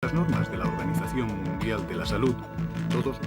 Las normas de la Organización Mundial de la Salud, todos.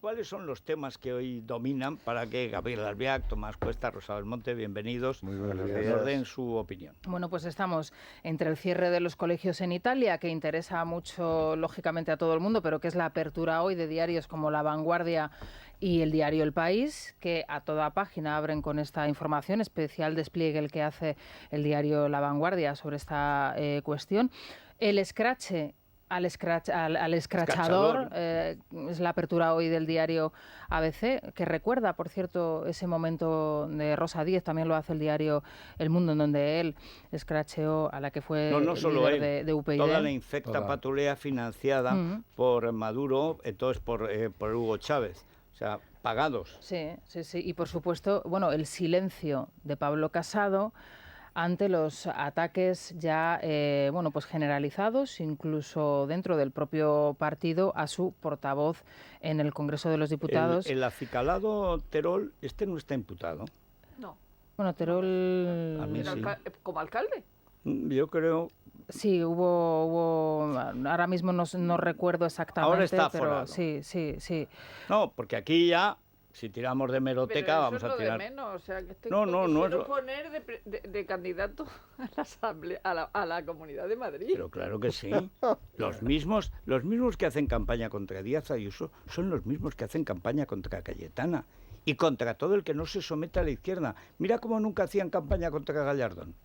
¿Cuáles son los temas que hoy dominan para que Gabriel Albiac, Tomás Cuesta, Rosa Belmonte, bienvenidos, nos den su opinión? Bueno, pues estamos entre el cierre de los colegios en Italia, que interesa mucho, lógicamente, a todo el mundo, pero que es la apertura hoy de diarios como La Vanguardia y el diario El País, que a toda página abren con esta información, especial despliegue el que hace el diario La Vanguardia sobre esta cuestión. El escrache al escrachador, es la apertura hoy del diario ABC, que recuerda, por cierto, ese momento de Rosa Díez, también lo hace el diario El Mundo, en donde él escracheó a la que fue no solo líder él, de UPyD. toda la infecta patulea financiada por Maduro, entonces por Hugo Chávez, o sea, pagados. Sí, y por supuesto, bueno, el silencio de Pablo Casado ante los ataques ya pues generalizados, incluso dentro del propio partido, a su portavoz en el Congreso de los Diputados. El acicalado Terol, no está imputado. No. Bueno, Terol... A mí sí. ¿Como alcalde? Yo creo... Sí, hubo ahora mismo no recuerdo exactamente, ahora está pero aforado. Sí. No, porque aquí ya... Si tiramos de meroteca, pero vamos a tirar. De menos, o sea, que estoy no poner de candidato a la Asamblea, a la Comunidad de Madrid. Pero claro que sí. Los mismos que hacen campaña contra Díaz Ayuso son los mismos que hacen campaña contra Cayetana y contra todo el que no se someta a la izquierda. Mira cómo nunca hacían campaña contra Gallardón.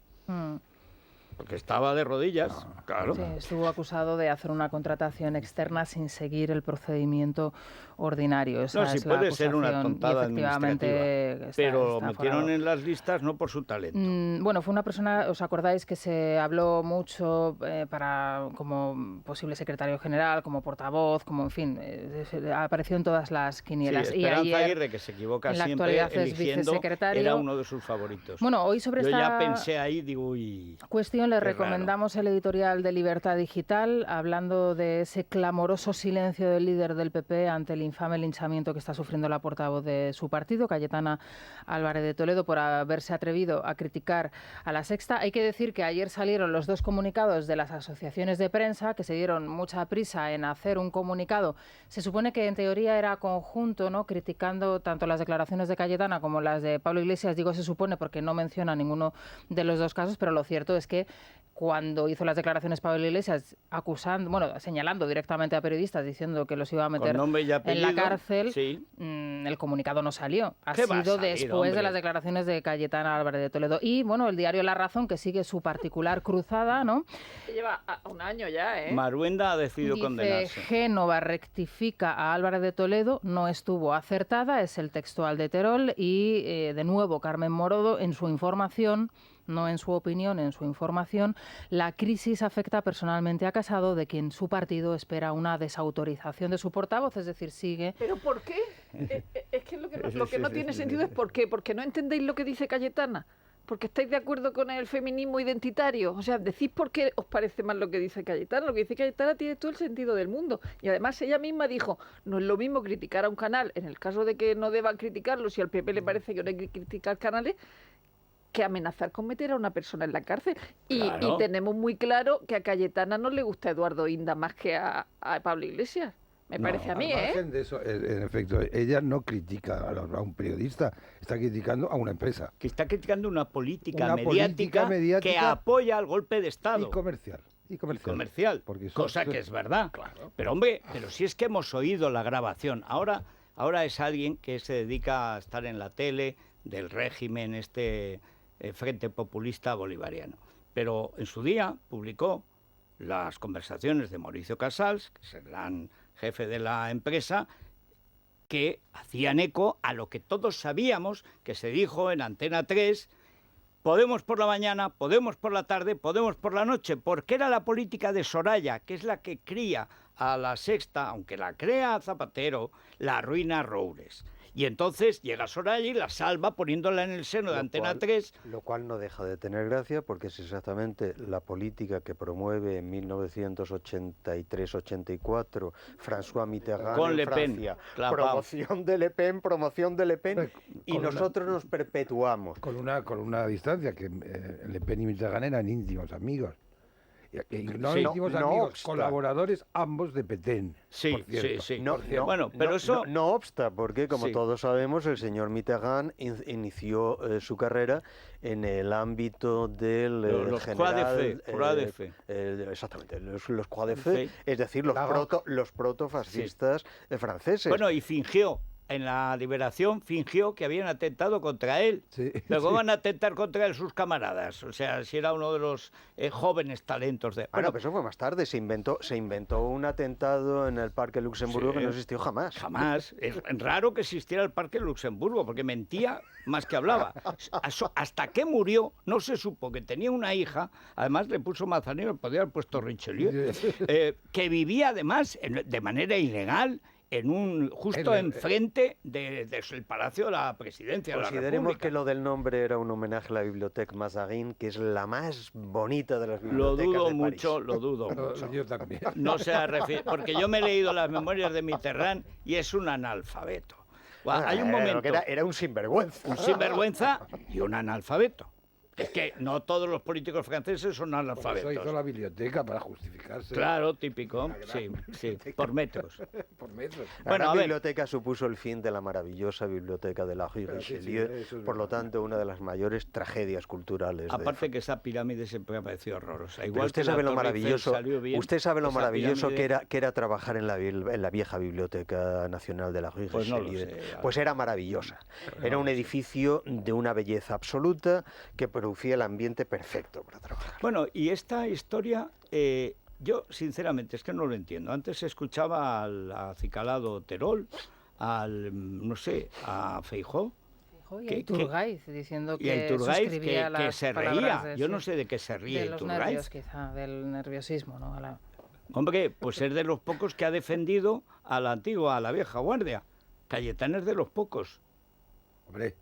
Porque estaba de rodillas, claro. Sí, estuvo acusado de hacer una contratación externa sin seguir el procedimiento ordinario. Esa sí es la puede ser una tontada administrativa, pero está metieron aforado en las listas no por su talento. Bueno, fue una persona, ¿os acordáis que se habló mucho como posible secretario general, como portavoz, como en fin, apareció en todas las quinielas? Sí, Esperanza y ayer, Aguirre, que se equivoca en la siempre actualidad es eligiendo, vicesecretario. era uno de sus favoritos. Bueno, hoy sobre Yo esta ya pensé ahí, digo, uy... cuestión le recomendamos el editorial de Libertad Digital, hablando de ese clamoroso silencio del líder del PP ante el infame linchamiento que está sufriendo la portavoz de su partido, Cayetana Álvarez de Toledo, por haberse atrevido a criticar a La Sexta. Hay que decir que ayer salieron los dos comunicados de las asociaciones de prensa, que se dieron mucha prisa en hacer un comunicado. Se supone que en teoría era conjunto, ¿no?, criticando tanto las declaraciones de Cayetana como las de Pablo Iglesias. Digo se supone porque no menciona ninguno de los dos casos, pero lo cierto es que cuando hizo las declaraciones Pablo Iglesias señalando directamente a periodistas, diciendo que los iba a meter en la cárcel, sí. El comunicado no salió. Ha ¿Qué va a sido salir, después hombre? de las declaraciones de Cayetana Álvarez de Toledo. Y bueno, el diario La Razón, que sigue su particular cruzada, ¿no? Lleva un año ya, ¿eh? Maruenda ha decidido condenarse. Génova rectifica a Álvarez de Toledo, no estuvo acertada, es el textual de Terol, y de nuevo Carmen Morodo en su información, no en su opinión, en su información, la crisis afecta personalmente a Casado, de quien su partido espera una desautorización de su portavoz, es decir, sigue... ¿Pero por qué? Es que lo que no tiene sentido es ¿por qué? Porque no entendéis lo que dice Cayetana. Porque estáis de acuerdo con el feminismo identitario. O sea, decís por qué os parece mal lo que dice Cayetana. Lo que dice Cayetana tiene todo el sentido del mundo. Y además ella misma dijo, no es lo mismo criticar a un canal, en el caso de que no deban criticarlo, si al PP le parece que no hay que criticar canales, que amenazar con meter a una persona en la cárcel. Claro. Y tenemos muy claro que a Cayetana no le gusta Eduardo Inda más que a Pablo Iglesias. Me parece a mí, al margen de eso, en efecto, ella no critica a un periodista, está criticando a una empresa. Que está criticando una política mediática que apoya al golpe de Estado. Y comercial. Cosa que es verdad. Claro. Pero hombre, si es que hemos oído la grabación. Ahora es alguien que se dedica a estar en la tele del régimen Frente Populista Bolivariano. Pero en su día publicó las conversaciones de Mauricio Casals, que es el gran jefe de la empresa, que hacían eco a lo que todos sabíamos que se dijo en Antena 3, Podemos por la mañana, Podemos por la tarde, Podemos por la noche, porque era la política de Soraya, que es la que cría a La Sexta, aunque la crea Zapatero, la arruina Roures. Y entonces llega Soraya y la salva poniéndola en el seno de Antena 3. Lo cual no deja de tener gracia porque es exactamente la política que promueve en 1983-84 François Mitterrand con en Le Pen. Francia. Promoción de Le Pen, y nosotros nos perpetuamos. Con una distancia, que Le Pen y Mitterrand eran íntimos amigos. Y no Sí. hicimos No amigos, obsta. colaboradores ambos de Petén. Sí, por cierto. sí. No, no, Bueno, pero no, eso... no obsta, porque como Sí. todos sabemos, el señor Mitterrand inició su carrera en el ámbito del Los Croix de Fe, Croix de Fe. Exactamente, los Croix de Fe, Sí. es decir, los protofascistas franceses. Bueno, y fingió, en la liberación, fingió que habían atentado contra él. Sí, Pero ¿cómo sí. van a atentar contra él sus camaradas? O sea, si era uno de los jóvenes talentos de... Bueno, pero eso fue más tarde, se inventó un atentado en el Parque Luxemburgo Sí. que no existió jamás. Jamás. Es raro que existiera el Parque Luxemburgo, porque mentía más que hablaba. Hasta que murió, no se supo que tenía una hija, además le puso Manzanero, podría haber puesto Richelieu, que vivía además de manera ilegal justo enfrente del Palacio de la Presidencia de la Consideremos República. que lo del nombre era un homenaje a la Biblioteca Mazarin, que es la más bonita de las Lo bibliotecas dudo de París. mucho, lo dudo mucho. Yo también. No se refiere, porque yo me he leído las memorias de Mitterrand y es un analfabeto. Hay un momento, Era un sinvergüenza. un sinvergüenza y un analfabeto. Es que no todos los políticos franceses son Por eso analfabetos. hizo la biblioteca para justificarse. Claro, típico, sí, por metros. Por metros. La Bueno, gran a ver. biblioteca supuso el fin de la maravillosa biblioteca de la Rue Claro, sí, Richelieu, sí, eso es por lo verdad. tanto, una de las mayores tragedias culturales. Aparte que esa pirámide siempre me ha parecido horrorosa. Pero Igual usted que la sabe lo Torre Eiffel maravilloso, salió bien, usted sabe lo esa maravilloso pirámide- que era trabajar en la vieja biblioteca nacional de la Rue Pues no lo Richelieu. sé, Pues era maravillosa. Era un edificio de una belleza absoluta que producía el ambiente perfecto para trabajar. Bueno, y esta historia, yo sinceramente es que no lo entiendo. Antes escuchaba al acicalado Terol, no sé, a Feijóo, Y que- a Iturgaiz diciendo y a que Iturgaiz suscribía que las se palabras reía. de- Yo sí, no sé de qué se ríe de los Iturgaiz. nervios, quizá, del nerviosismo, ¿no? Hombre, pues es de los pocos que ha defendido a la antigua, a la vieja guardia. Cayetana es de los pocos. Hombre,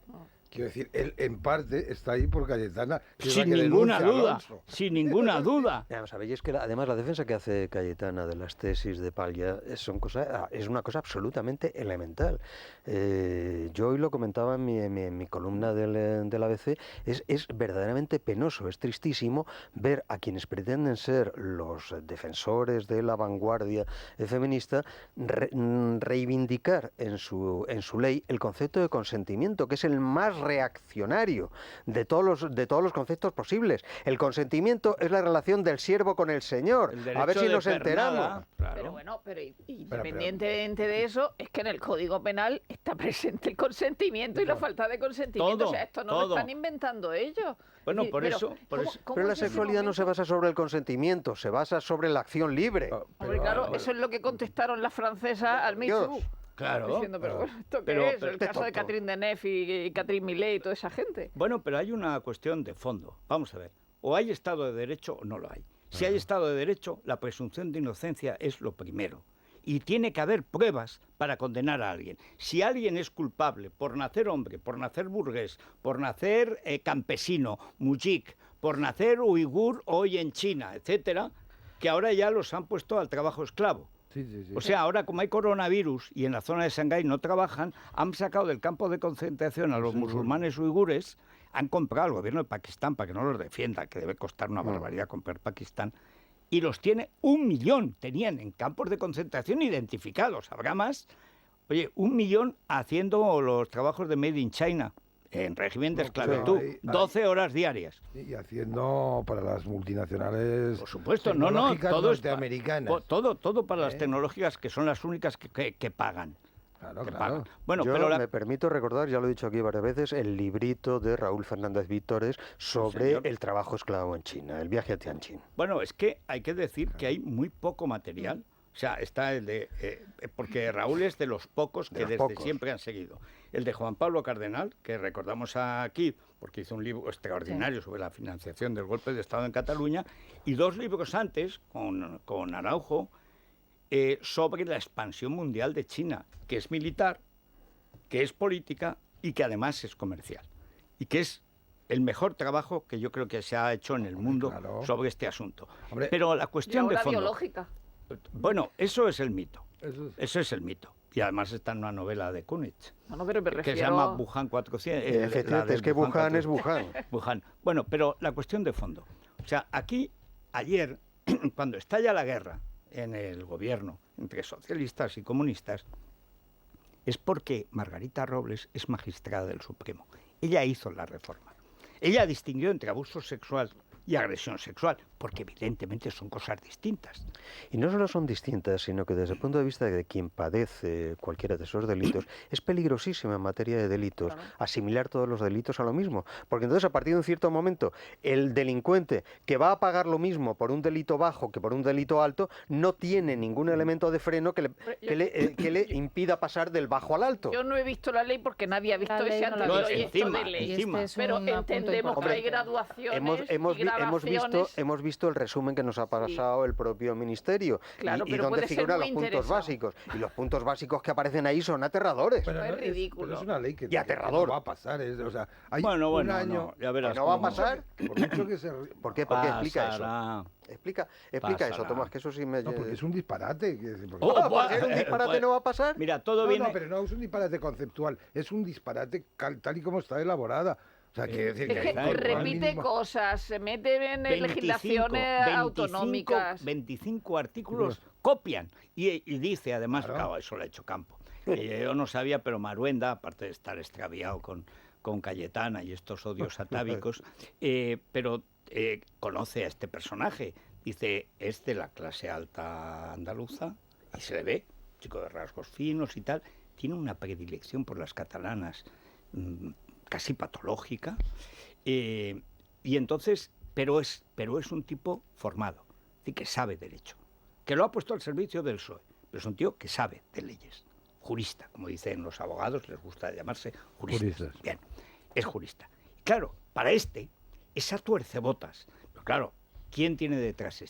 quiero decir, él en parte está ahí por Cayetana. que es la Sin que ninguna denuncia a duda, Alonso. sin ninguna duda. Vamos a ver, y es que además la defensa que hace Cayetana de las tesis de Palla es una cosa absolutamente elemental. Yo hoy lo comentaba en mi columna del ABC, es verdaderamente penoso, es tristísimo ver a quienes pretenden ser los defensores de la vanguardia feminista reivindicar en su ley el concepto de consentimiento, que es el más reaccionario de todos los conceptos posibles. El consentimiento es la relación del siervo con el señor. El A ver derecho si de nos pernada, enteramos. claro. Pero bueno, independientemente de eso, es que en el Código Penal está presente el consentimiento y la falta de consentimiento. Todo, o sea, esto no todo. lo están inventando ellos. Bueno, Es decir, por pero, eso- ¿cómo Pero la es ese sexualidad no se momento? basa sobre el consentimiento, se basa sobre la acción libre. Hombre, claro, eso es lo que contestaron las francesas al Me Dios. Too. Claro. Diciendo, pero bueno, ¿esto qué Pero- es? pero El qué caso de tonto. Catherine Deneuve y Catherine Millet y toda esa gente. Bueno, pero hay una cuestión de fondo. Vamos a ver. O hay Estado de Derecho o no lo hay. Si hay Estado de Derecho, la presunción de inocencia es lo primero. Y tiene que haber pruebas para condenar a alguien. Si alguien es culpable por nacer hombre, por nacer burgués, por nacer campesino, mujik, por nacer uigur hoy en China, etcétera, que ahora ya los han puesto al trabajo esclavo. Sí, sí, sí. O sea, ahora como hay coronavirus y en la zona de Shanghái no trabajan, han sacado del campo de concentración a los musulmanes uigures, han comprado al gobierno de Pakistán para que no los defienda, que debe costar una barbaridad comprar Pakistán, y los tiene 1 millón, tenían en campos de concentración identificados, habrá más. Oye, 1 millón haciendo los trabajos de Made in China, en régimen de No, esclavitud, pero ahí- 12 horas diarias. Y haciendo para las multinacionales. Por supuesto, no, tecnológicas todo es norteamericanas. todo para las tecnológicas que son las únicas que pagan. Claro, que claro. pagan. Bueno, Yo pero me permito recordar, ya lo he dicho aquí varias veces, el librito de Raúl Fernández Vítores sobre señor. el trabajo esclavo en China, el viaje a Tianjin. Bueno, es que hay que decir que hay muy poco material. O sea, está el de... porque Raúl es de los pocos que De los desde pocos. siempre han seguido. El de Juan Pablo Cardenal, que recordamos aquí, porque hizo un libro extraordinario sobre la financiación del golpe de Estado en Cataluña, y 2 libros antes, con Araujo, sobre la expansión mundial de China, que es militar, que es política y que además es comercial. Y que es el mejor trabajo que yo creo que se ha hecho en el mundo claro. sobre este asunto. Hombre, Pero la Y cuestión de ahora fondo... biológica. Bueno, eso es el mito. Eso es- Eso es el mito. Y además está en una novela de Kunitz, Bueno, pero me que refiero... se llama Wuhan 400. la Efectivamente, de es que Wuhan es 400. Wuhan. Wuhan. Bueno, pero la cuestión de fondo. O sea, aquí, ayer, cuando estalla la guerra en el gobierno entre socialistas y comunistas, es porque Margarita Robles es magistrada del Supremo. Ella hizo la reforma. Ella distinguió entre abuso sexual y agresión sexual, porque evidentemente son cosas distintas. Y no solo son distintas, sino que desde el punto de vista de quien padece cualquiera de esos delitos, es peligrosísimo en materia de delitos asimilar todos los delitos a lo mismo. Porque entonces, a partir de un cierto momento, el delincuente que va a pagar lo mismo por un delito bajo que por un delito alto, no tiene ningún elemento de freno que le impida pasar del bajo al alto. Yo no he visto la ley porque nadie ha visto ese anteproyecto de ley. Pero entendemos que hay graduaciones hemos visto el resumen que nos ha pasado el propio Ministerio, claro, y donde figuran los puntos básicos. Y los puntos básicos que aparecen ahí son aterradores. Pero es ridículo. Pero es una ley que aterrador. no va a pasar. O sea, hay bueno, un año... No, ya verás ¿Que no va a pasar? Por mucho que se... ¿Por qué? Explica eso. Explica eso, Tomás, que eso sí me... No, porque es un disparate. ¿Por qué un disparate no va a pasar? Mira, todo viene... No, pero no es un disparate conceptual, es un disparate tal y como está elaborada. O sea, quiere decir que repite cosas, se mete en legislaciones autonómicas. 25 artículos copian y dice además, claro, eso lo ha hecho Campo. Yo no sabía, pero Maruenda, aparte de estar extraviado con Cayetana y estos odios atávicos, pero conoce a este personaje. Dice, es de la clase alta andaluza y se le ve, chico de rasgos finos y tal, tiene una predilección por las catalanas casi patológica, y entonces, pero es un tipo formado, es decir, que sabe derecho, que lo ha puesto al servicio del PSOE, pero es un tío que sabe de leyes, jurista, como dicen los abogados, les gusta llamarse juristas. Bien, es jurista. Claro, para esa tuercebotas, pero claro, ¿quién tiene detrás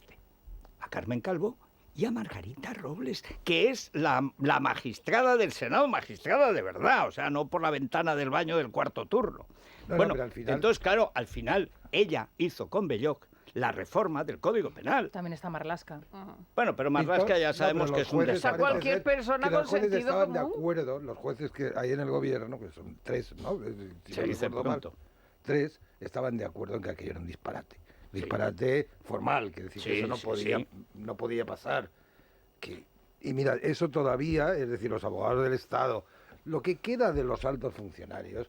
a Carmen Calvo y a Margarita Robles, que es la magistrada del Senado, magistrada de verdad, o sea, no por la ventana del baño del cuarto turno. Bueno, al final... entonces, claro, al final ella hizo con Belloc la reforma del Código Penal. También está Marlaska. Bueno, pero Marlaska ya sabemos que es un desastre. Cualquier persona con sentido estaban común. De acuerdo, los jueces que hay en el gobierno, que son 3, ¿no? Si se dice pronto. 3 estaban de acuerdo en que aquello era un disparate. Disparate formal, que decir, que eso no podía pasar. Y mira, eso todavía, es decir, los abogados del Estado, lo que queda de los altos funcionarios,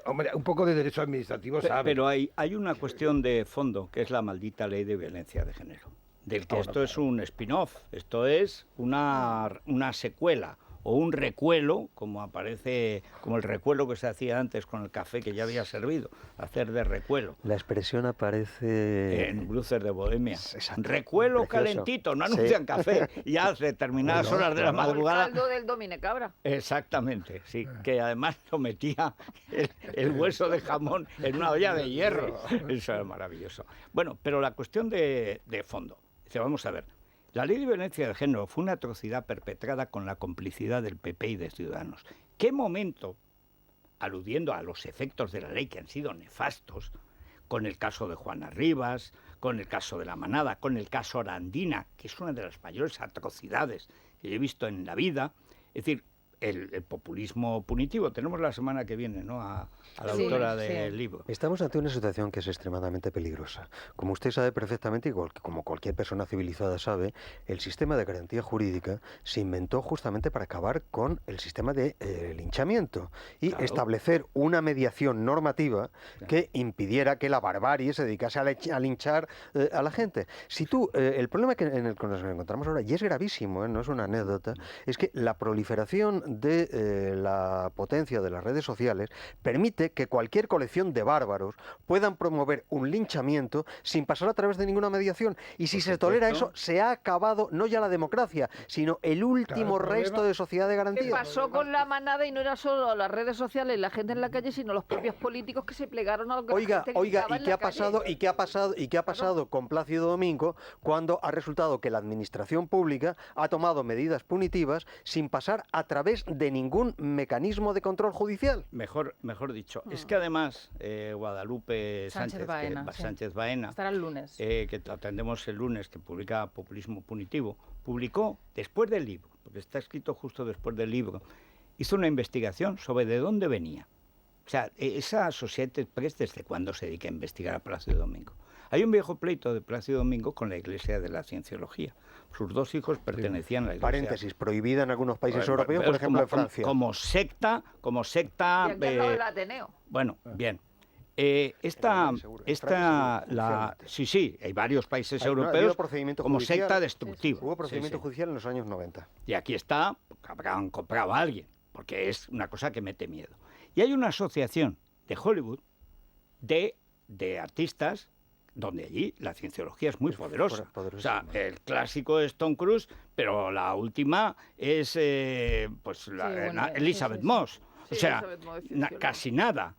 hombre, un poco de derecho administrativo sabe. Pero hay una cuestión de fondo, que es la maldita ley de violencia de género, del que esto es un spin-off, esto es una secuela, o un recuelo, como el recuelo que se hacía antes con el café que ya había servido, hacer de recuelo. La expresión aparece en Blues de Bohemia. Recuelo precioso. Calentito, no anuncian café, y ya hace determinadas horas de la madrugada. El caldo del Domine Cabra. Exactamente, sí, que además lo metía el hueso de jamón en una olla de hierro. Eso era maravilloso. Bueno, pero la cuestión de fondo, vamos a ver. La ley de violencia de género fue una atrocidad perpetrada con la complicidad del PP y de Ciudadanos. ¿Qué momento, aludiendo a los efectos de la ley que han sido nefastos, con el caso de Juana Rivas, con el caso de La Manada, con el caso Arandina, que es una de las mayores atrocidades que yo he visto en la vida, es decir, el populismo punitivo? Tenemos la semana que viene, ¿no?, a la autora del libro. Estamos ante una situación que es extremadamente peligrosa. Como usted sabe perfectamente, y como cualquier persona civilizada sabe, el sistema de garantía jurídica se inventó justamente para acabar con el sistema de linchamiento y establecer una mediación normativa que impidiera que la barbarie se dedicase a linchar a la gente. Si el problema en el que nos encontramos ahora, y es gravísimo, no es una anécdota, es que la proliferación de la potencia de las redes sociales permite que cualquier colección de bárbaros puedan promover un linchamiento sin pasar a través de ninguna mediación. Y si se tolera eso, se ha acabado no ya la democracia, sino el último resto de sociedad de garantía. ¿Qué pasó con La Manada? Y no era solo las redes sociales y la gente en la calle, sino los propios políticos que se plegaron a lo que la gente gritaba en la calle. ¿Y qué ha pasado con Plácido Domingo cuando ha resultado que la administración pública ha tomado medidas punitivas sin pasar a través de ningún mecanismo de control judicial? Mejor dicho. Es que además Guadalupe Sánchez Baena, estará el lunes, que atendemos el lunes, que publica Populismo Punitivo, publicó después del libro, porque está escrito justo después del libro, hizo una investigación sobre de dónde venía. O sea, esa Associated Press, ¿desde cuándo se dedica a investigar a Plácido Domingo? Hay un viejo pleito de Plácido Domingo con la Iglesia de la Cienciología. Sus 2 hijos pertenecían a la Iglesia. Paréntesis, prohibida en algunos países europeos, por ejemplo en Francia. Como secta... Y aquí al lado del Ateneo. Bueno, bien. Sí, hay varios países europeos como secta destructiva. Hubo procedimiento judicial en los años 90. Y aquí está, habrán comprado a alguien, porque es una cosa que mete miedo. Y hay una asociación de Hollywood de artistas donde allí la cienciología es muy poderosa. O sea, el clásico es Tom Cruise, pero la última es Elizabeth Moss. O sea, casi nada.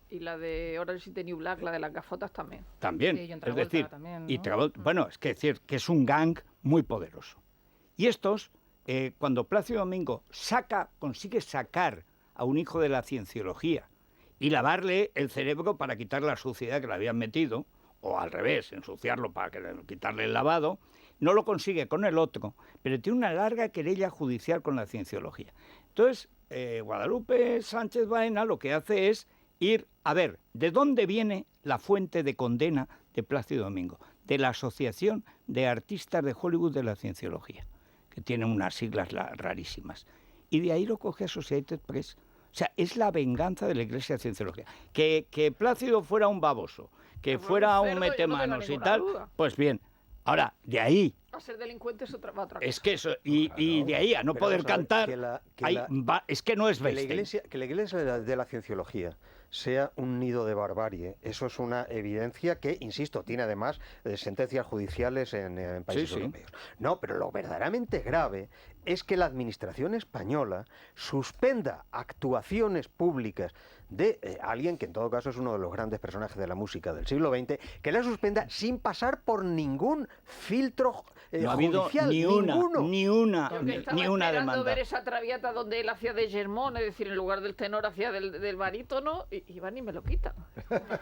Y la de Orange is the New Black, la de las gafotas también. También, sí, es decir, también, ¿no? y bueno, es que decir que es un gang muy poderoso. Y estos, cuando Plácido Domingo consigue sacar a un hijo de la cienciología y lavarle el cerebro para quitar la suciedad que le habían metido, o al revés, ensuciarlo para quitarle el lavado, no lo consigue con el otro, pero tiene una larga querella judicial con la cienciología. Entonces, Guadalupe Sánchez Baena lo que hace es ir a ver de dónde viene la fuente de condena de Plácido Domingo, de la Asociación de Artistas de Hollywood de la Cienciología, que tiene unas siglas rarísimas. Y de ahí lo coge Associated Press. O sea, es la venganza de la Iglesia de Cienciología. Que Plácido fuera un baboso, que fuera un metemanos y tal, pues bien. Ahora, de ahí... A ser delincuente es otra cosa. Es que eso, y de ahí a no poder cantar, es que no es Weinstein. Que la Iglesia de la Cienciología sea un nido de barbarie, eso es una evidencia que, insisto, tiene además sentencias judiciales en países europeos. No, pero lo verdaderamente grave es que la Administración española suspenda actuaciones públicas de alguien que en todo caso es uno de los grandes personajes de la música del siglo XX, que la suspenda sin pasar por ningún filtro no ha habido judicial, ni una demanda. Ver esa traviata donde él hacía de Germón, es decir, en lugar del tenor hacía del barítono, y van y me lo quitan.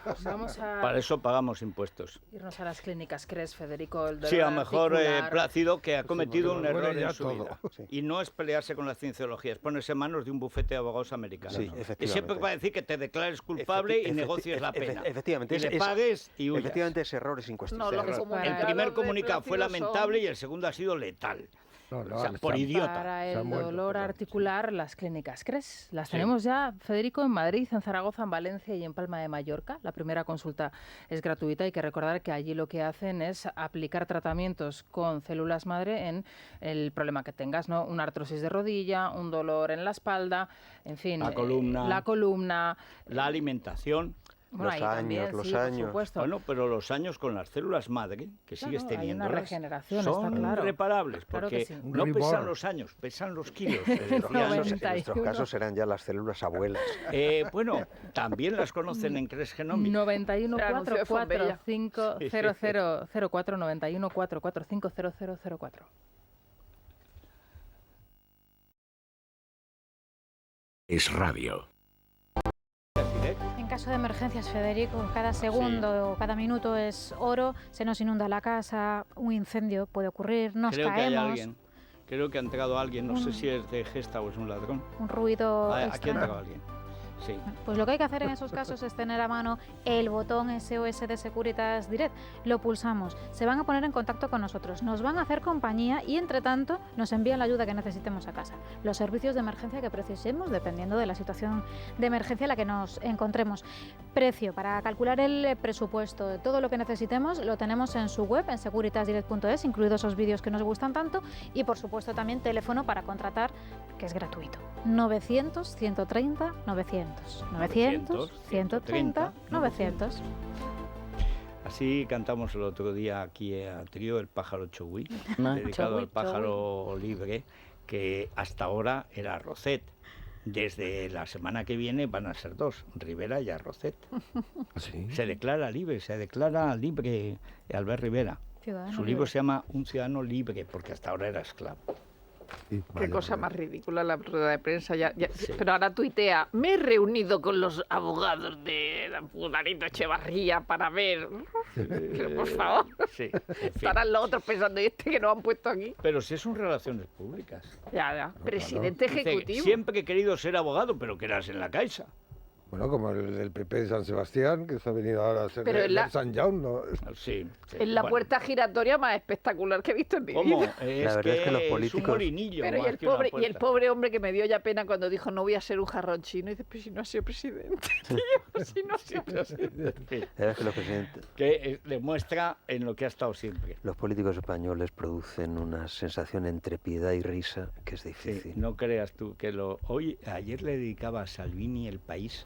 Pues vamos a... Para eso pagamos impuestos. Irnos a las clínicas, ¿crees, Federico? Sí, a lo mejor Plácido, que ha cometido un error en su vida. Sí. Y no es pelearse con la cienciología, es ponerse en manos de un bufete de abogados americanos. Sí, efectivamente. Y siempre va a decir que te declares culpable y negocies la pena. Efectivamente. Y le pagues y huyas. Efectivamente, ese error es incuestionable. El primer comunicado fue lamentable y el segundo ha sido letal. O sea, por idiota. Para el dolor articular, las clínicas, ¿crees? Las tenemos ya, Federico, en Madrid, en Zaragoza, en Valencia y en Palma de Mallorca. La primera consulta es gratuita. Hay que recordar que allí lo que hacen es aplicar tratamientos con células madre en el problema que tengas, ¿no? Una artrosis de rodilla, un dolor en la espalda, en fin. La columna. La alimentación. Bueno, los años. Bueno, pero los años con las células madre, que sigues teniendo, hay una regeneración, son está claro. irreparables, porque sí. no pesan los años, pesan los kilos. En nuestros casos serán ya las células abuelas. Bueno, también las conocen en Cres Genomics. 91 445 0004 91 445 0004. Es radio. En caso de emergencias, Federico, cada segundo o cada minuto es oro, se nos inunda la casa, un incendio puede ocurrir, nos Creo caemos. Que hay alguien. Creo que ha entrado alguien, no sé si es de gesta o es un ladrón. Un ruido Aquí ha extraño. entrado alguien. Sí. Pues lo que hay que hacer en esos casos es tener a mano el botón SOS de Securitas Direct. Lo pulsamos, se van a poner en contacto con nosotros, nos van a hacer compañía y entre tanto nos envían la ayuda que necesitemos a casa. Los servicios de emergencia que precisemos dependiendo de la situación de emergencia en la que nos encontremos. Precio para calcular el presupuesto de todo lo que necesitemos lo tenemos en su web, en securitasdirect.es, incluidos esos vídeos que nos gustan tanto y por supuesto también teléfono para contratar, que es gratuito. 900 130 900. 900 130 900. Así cantamos el otro día aquí a trío El Pájaro Chogui, dedicado al pájaro libre, que hasta ahora era Roset. Desde la semana que viene van a ser 2, Rivera y Roset. ¿Sí? Se declara libre Albert Rivera. Su libro se llama Un ciudadano libre, porque hasta ahora era esclavo. Sí, Qué cosa más ridícula la rueda de prensa. Sí. Pero ahora tuitea, me he reunido con los abogados de Fulanito Echevarría para ver... Pero, por favor, sí, en fin. Estarán los otros pensando, ¿y este que nos han puesto aquí? Pero si son relaciones públicas. Ya. Presidente ejecutivo. Dice, siempre he querido ser abogado, pero que eras en la Caixa. Bueno, como el PP de San Sebastián, que se ha venido ahora a ser de San Jaume, ¿no? Sí. Es la puerta giratoria más espectacular que he visto en mi vida. La verdad es que los políticos... Es un molinillo. Pero y el pobre hombre que me dio ya pena cuando dijo no voy a ser un jarrón chino, y dice, pues si no ha sido presidente, tío, si no ha sido presidente. Es que los presidentes... Que demuestra en lo que ha estado siempre. Los políticos españoles producen una sensación entre piedad y risa que es difícil. Sí, no creas tú que ayer le dedicaba a Salvini El País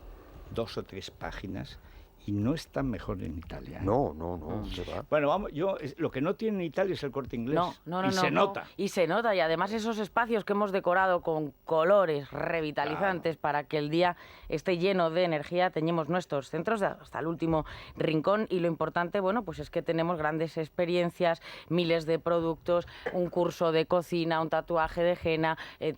2 o 3 páginas y no está mejor en Italia, ¿eh? No, se va. Bueno, vamos, lo que no tiene en Italia es el Corte Inglés. No, se nota. Y se nota, y además esos espacios que hemos decorado con colores revitalizantes para que el día esté lleno de energía, teñimos nuestros centros hasta el último rincón, y lo importante, bueno, pues es que tenemos grandes experiencias, miles de productos, un curso de cocina, un tatuaje de henna,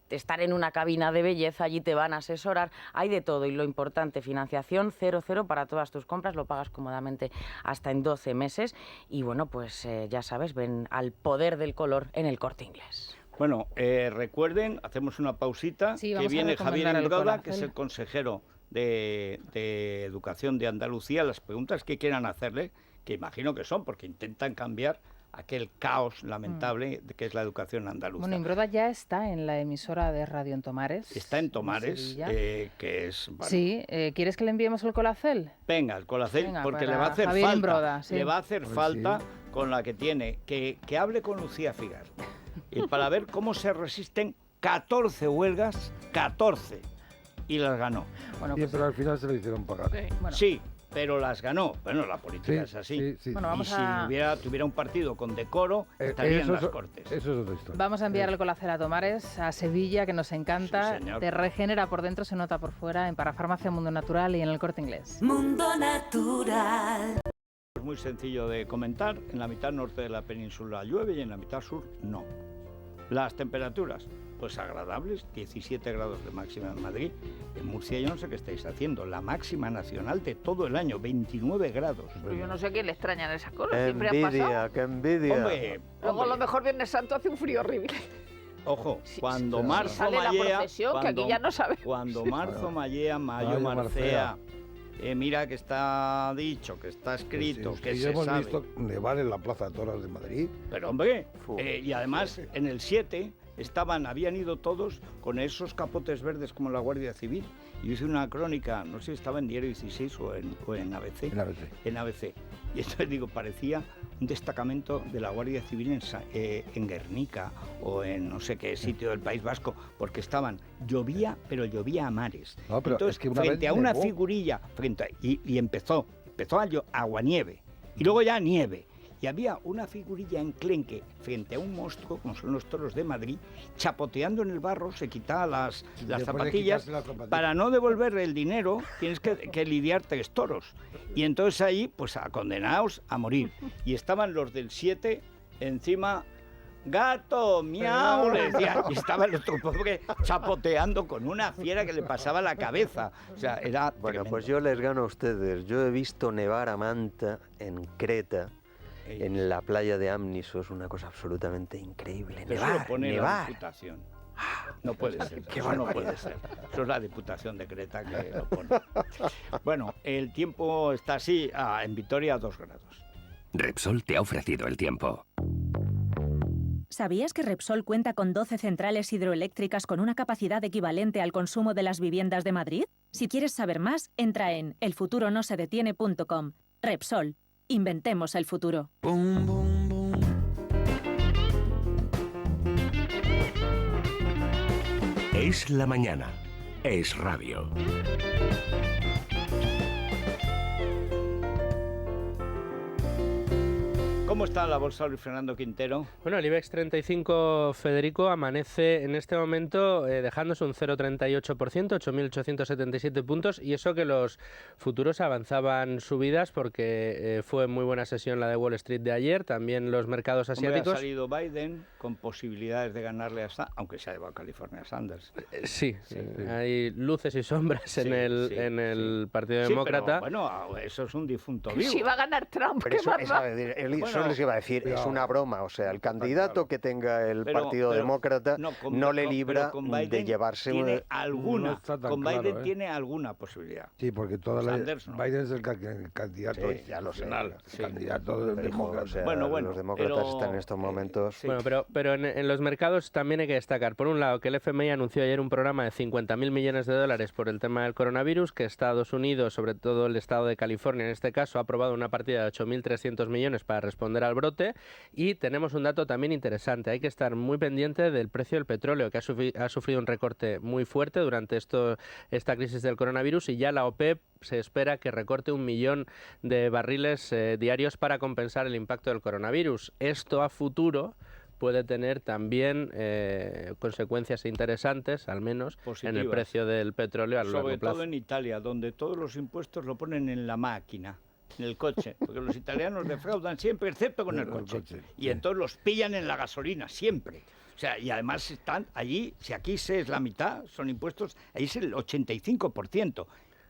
estar en una cabina de belleza, allí te van a asesorar, hay de todo, y lo importante, financiación 0,0 para todas tus compras, lo pagas cómodamente hasta en 12 meses y bueno, pues ya sabes, ven al poder del color en el Corte Inglés. Bueno, recuerden, hacemos una pausita, que viene Javier Enroda, que es el consejero de Educación de Andalucía, las preguntas que quieran hacerle, que imagino que son, porque intentan cambiar aquel caos lamentable que es la educación andaluza. Bueno, Imbroda ya está en la emisora de radio en Tomares. Está en Tomares, que es... Bueno. Sí, ¿quieres que le enviemos el colacel? Venga, el colacel, porque le va a hacer Javier falta. Imbroda, sí. Le va a hacer falta con la que tiene, que hable con Lucía Figar, y para ver cómo se resisten 14 huelgas, 14, y las ganó. Bueno, pues, pero al final se lo hicieron pagar. Bueno. Sí, pero las ganó. Bueno, la política es así. Sí. Bueno, y si tuviera un partido con decoro, estaría en las Cortes. Eso es otra historia. Vamos a enviar el colacel a Tomares, a Sevilla, que nos encanta. Sí, te regenera por dentro, se nota por fuera, en Parafarmacia Mundo Natural y en el Corte Inglés. Mundo Natural. Es muy sencillo de comentar. En la mitad norte de la península llueve y en la mitad sur no. Las temperaturas, pues agradables, 17 grados de máxima en Madrid. En Murcia yo no sé qué estáis haciendo, la máxima nacional de todo el año, 29 grados. Pero yo no sé a quién le extrañan esas cosas, siempre han pasado. ¡Qué envidia! Hombre, luego a lo mejor Viernes Santo hace un frío horrible. Ojo, cuando marzo sale mallea, la procesión, que aquí ya no sabe. Cuando marzo mallea, mayo marcea. Mira que está dicho, que está escrito, que se hemos sabe. visto nevar en la Plaza de Toros de Madrid. Pero hombre, y además en el 7 habían ido todos con esos capotes verdes como la Guardia Civil. Yo hice una crónica, no sé si estaba en Diario 16 o en ABC. En ABC. Y entonces digo, parecía un destacamento de la Guardia Civil en Guernica o en no sé qué sitio del País Vasco, porque llovía, pero llovía a mares. No, pero entonces, es que frente a una figurilla, y empezó aguanieve, y luego ya nieve. Y había una figurilla enclenque frente a un monstruo, como son los toros de Madrid, chapoteando en el barro, se quitaba las zapatillas. Para no devolver el dinero, tienes que lidiar 3 toros. Y entonces ahí, pues condenados a morir. Y estaban los del 7 encima, gato, miau, le decía. Y estaba el otro pobre chapoteando con una fiera que le pasaba la cabeza. O sea, era Bueno, tremendo. pues yo les gano a ustedes. Yo he visto nevar a Manta en Creta. En la playa de Amnisos, una cosa absolutamente increíble. Pero eso lo pone la Diputación. No puede ser. Qué Eso no puede ser. Eso es la Diputación de Creta que lo pone. Bueno, el tiempo está así, en Vitoria 2 grados. Repsol te ha ofrecido el tiempo. ¿Sabías que Repsol cuenta con 12 centrales hidroeléctricas con una capacidad equivalente al consumo de las viviendas de Madrid? Si quieres saber más, entra en elfuturonosedetiene.com. Repsol. Inventemos el futuro. Boom, boom, boom. Es la mañana. Es radio. ¿Cómo está la bolsa, Luis Fernando Quintero? Bueno, el IBEX 35, Federico, amanece en este momento dejándose un 0,38%, 8.877 puntos, y eso que los futuros avanzaban subidas porque fue muy buena sesión la de Wall Street de ayer, también los mercados asiáticos. Ha salido Biden con posibilidades de ganarle a Sanders, aunque se ha llevado a California a Sanders. Sí, hay luces y sombras en el Partido Demócrata. Pero, bueno, eso es un difunto vivo. Si va a ganar Trump, Pero ¿qué eso, más da? son les iba a decir, es una broma. O sea, el candidato que tenga el Partido Demócrata no le libra de llevarse... Tiene alguna, con Biden tiene alguna posibilidad. Sí, porque Biden es el candidato institucional, candidato demócrata. O sea, los demócratas están en estos momentos... Bueno, pero en los mercados también hay que destacar, por un lado, que el FMI anunció ayer un programa de 50.000 millones de dólares por el tema del coronavirus, que Estados Unidos, sobre todo el estado de California en este caso, ha aprobado una partida de 8.300 millones para responder al brote. Y tenemos un dato también interesante, hay que estar muy pendiente del precio del petróleo, que ha sufrido un recorte muy fuerte durante esta crisis del coronavirus, y ya la OPEP se espera que recorte 1 millón de barriles diarios para compensar el impacto del coronavirus. Esto a futuro puede tener también consecuencias interesantes, al menos, en el precio del petróleo a largo plazo. Sobre todo en Italia, donde todos los impuestos lo ponen en la máquina, en el coche, porque los italianos defraudan siempre, excepto con el coche. Y entonces los pillan en la gasolina, siempre. O sea, y además están allí, si aquí es la mitad, son impuestos, ahí es el 85%.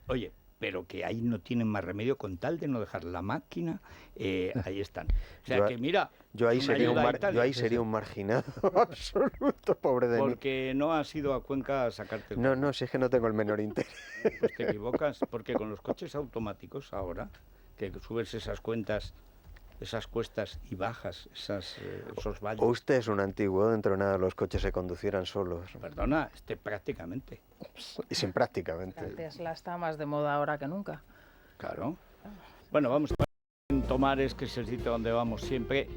Oye, pero que ahí no tienen más remedio con tal de no dejar la máquina, ahí están. O sea que mira... Yo ahí sería un marginado absoluto, pobre de mí. Porque no has ido a Cuenca a sacarte el... No, si es que no tengo el menor interés. Pues te equivocas, porque con los coches automáticos ahora, que subes esas cuestas y bajas, esos valles... Usted es un antiguo, dentro de nada los coches se conducieran solos. Perdona, prácticamente. Y sin prácticamente. La Tesla está más de moda ahora que nunca. Claro. Bueno, vamos a Tomares, que es el sitio donde vamos siempre.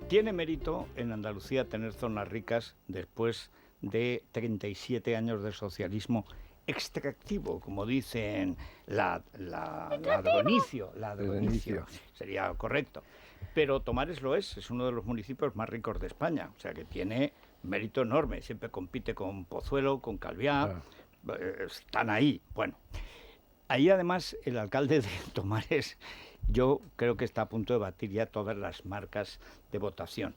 Tiene mérito en Andalucía tener zonas ricas después de 37 años de socialismo extractivo, como dicen ladronicio, sería correcto. Pero Tomares lo es uno de los municipios más ricos de España, o sea que tiene mérito enorme, siempre compite con Pozuelo, con Calviá, están ahí. Bueno, ahí además el alcalde de Tomares, yo creo que está a punto de batir ya todas las marcas de votación,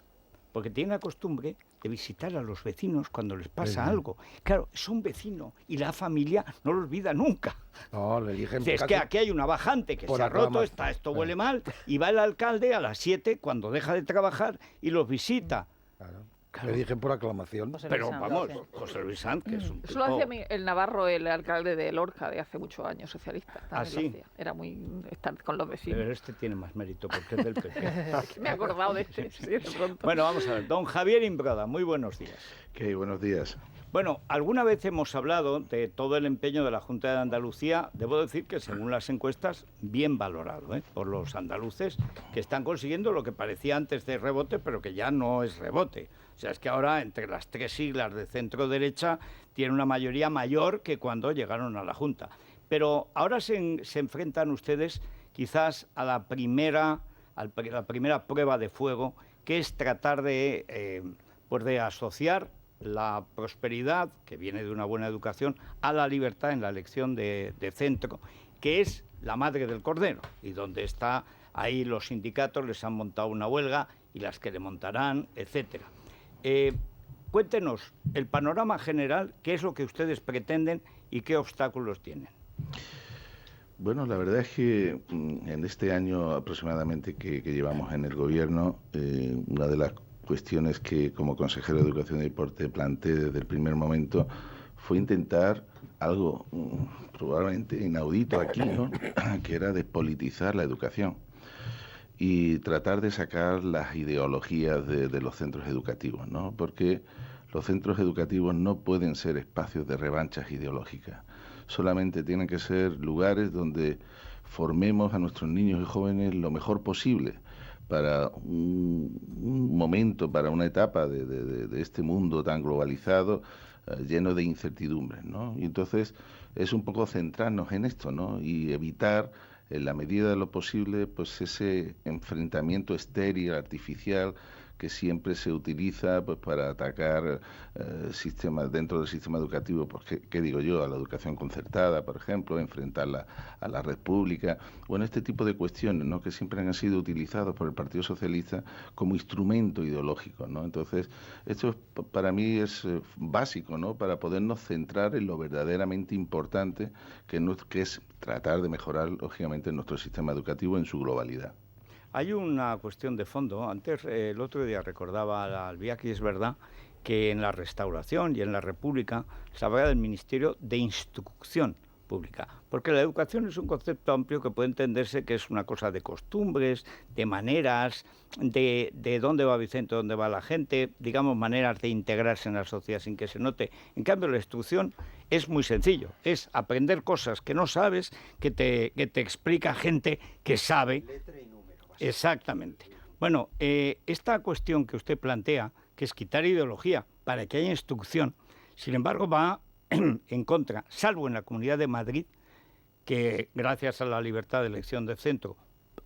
porque tiene la costumbre de visitar a los vecinos cuando les pasa algo. Claro, es un vecino y la familia no lo olvida nunca. No, le eligen. Es que aquí hay una bajante que se ha roto, esto huele mal, y va el alcalde a las 7 cuando deja de trabajar y los visita. Claro. Le dije por aclamación. Pero vamos, José Luis Sanz, que es un tipo... Eso lo hacía el Navarro, el alcalde de Lorca de hace muchos años, socialista. ¿Ah, sí? Era muy estar con los vecinos. Pero este tiene más mérito porque es del PP. Me he acordado de este, sí, de pronto. Bueno, vamos a ver. Don Javier Imbroda, muy buenos días. ¿Qué? Buenos días. Bueno, alguna vez hemos hablado de todo el empeño de la Junta de Andalucía, debo decir que según las encuestas, bien valorado por los andaluces, que están consiguiendo lo que parecía antes de rebote, pero que ya no es rebote. O sea, es que ahora entre las tres siglas de centro-derecha tiene una mayoría mayor que cuando llegaron a la Junta. Pero ahora se enfrentan ustedes quizás a la primera prueba de fuego, que es tratar de asociar la prosperidad, que viene de una buena educación, a la libertad en la elección de centro, que es la madre del cordero, y donde está ahí los sindicatos, les han montado una huelga, y las que le montarán, etcétera. Cuéntenos el panorama general, qué es lo que ustedes pretenden y qué obstáculos tienen. Bueno, la verdad es que en este año aproximadamente que llevamos en el gobierno, una de las cuestiones que como consejero de Educación y Deporte planteé desde el primer momento fue intentar algo probablemente inaudito aquí, ¿no? Que era despolitizar la educación y tratar de sacar las ideologías de los centros educativos, ¿no? Porque los centros educativos no pueden ser espacios de revanchas ideológicas, solamente tienen que ser lugares donde formemos a nuestros niños y jóvenes lo mejor posible para un momento, para una etapa de este mundo tan globalizado, lleno de incertidumbres, ¿no? Y entonces es un poco centrarnos en esto, ¿no? Y evitar, en la medida de lo posible, pues ese enfrentamiento estéril, artificial, que siempre se utiliza pues para atacar sistemas dentro del sistema educativo, pues ¿qué digo yo? A la educación concertada, por ejemplo, enfrentarla a la red pública, bueno, este tipo de cuestiones, ¿no? Que siempre han sido utilizados por el Partido Socialista como instrumento ideológico, ¿no? Entonces, esto para mí es básico, ¿no? Para podernos centrar en lo verdaderamente importante, que es tratar de mejorar, lógicamente, nuestro sistema educativo en su globalidad. Hay una cuestión de fondo. Antes, el otro día recordaba a Albiac, y es verdad que en la Restauración y en la República se hablaba del Ministerio de Instrucción Pública, porque la educación es un concepto amplio que puede entenderse que es una cosa de costumbres, de maneras, de dónde va Vicente, dónde va la gente, digamos, maneras de integrarse en la sociedad sin que se note. En cambio, la instrucción es muy sencillo, es aprender cosas que no sabes, que te explica gente que sabe. Letra y número, exactamente. Bueno, esta cuestión que usted plantea, que es quitar ideología para que haya instrucción, sin embargo va en contra, salvo en la Comunidad de Madrid, que gracias a la libertad de elección del centro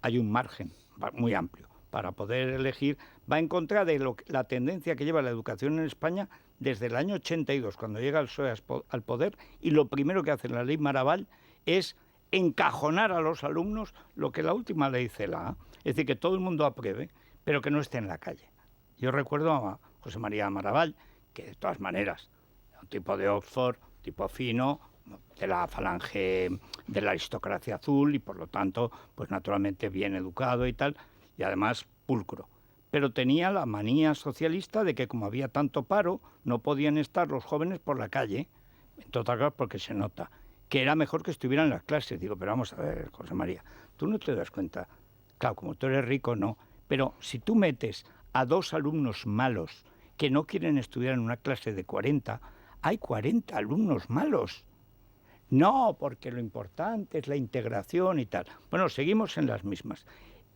hay un margen muy amplio para poder elegir, va en contra de la tendencia que lleva la educación en España desde el año 82, cuando llega el PSOE al poder, y lo primero que hace la ley Maraval es encajonar a los alumnos lo que la última ley CELA, es decir, que todo el mundo apruebe, pero que no esté en la calle. Yo recuerdo a José María Maraval, que de todas maneras, un tipo de Oxford, tipo fino, de la falange de la aristocracia azul y por lo tanto, pues naturalmente bien educado y tal, y además pulcro. Pero tenía la manía socialista de que como había tanto paro, no podían estar los jóvenes por la calle, entre otras cosas porque se nota que era mejor que estuvieran en las clases. Digo, pero vamos a ver, José María, tú no te das cuenta, claro, como tú eres rico, no, pero si tú metes a 2 alumnos malos que no quieren estudiar en una clase de 40, hay 40 alumnos malos. No, porque lo importante es la integración y tal. Bueno, seguimos en las mismas.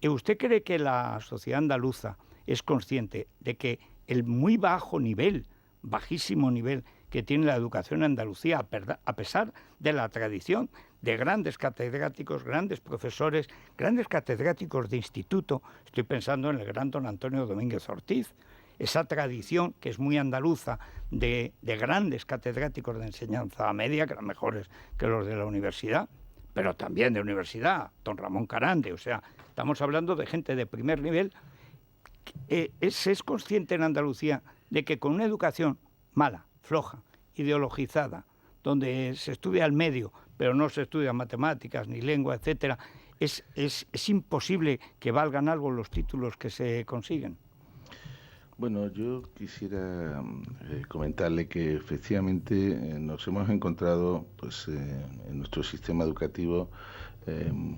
¿Usted cree que la sociedad andaluza es consciente de que el muy bajo nivel, bajísimo nivel que tiene la educación en Andalucía, a pesar de la tradición de grandes catedráticos, grandes profesores, grandes catedráticos de instituto, estoy pensando en el gran don Antonio Domínguez Ortiz, esa tradición que es muy andaluza de grandes catedráticos de enseñanza media, que eran mejores que los de la universidad, pero también de universidad, don Ramón Carande, o sea, estamos hablando de gente de primer nivel. ¿Se es consciente en Andalucía de que con una educación mala, floja, ideologizada, donde se estudia al medio, pero no se estudian matemáticas ni lengua, etcétera, es imposible que valgan algo los títulos que se consiguen? Bueno, yo quisiera comentarle que efectivamente nos hemos encontrado pues, en nuestro sistema educativo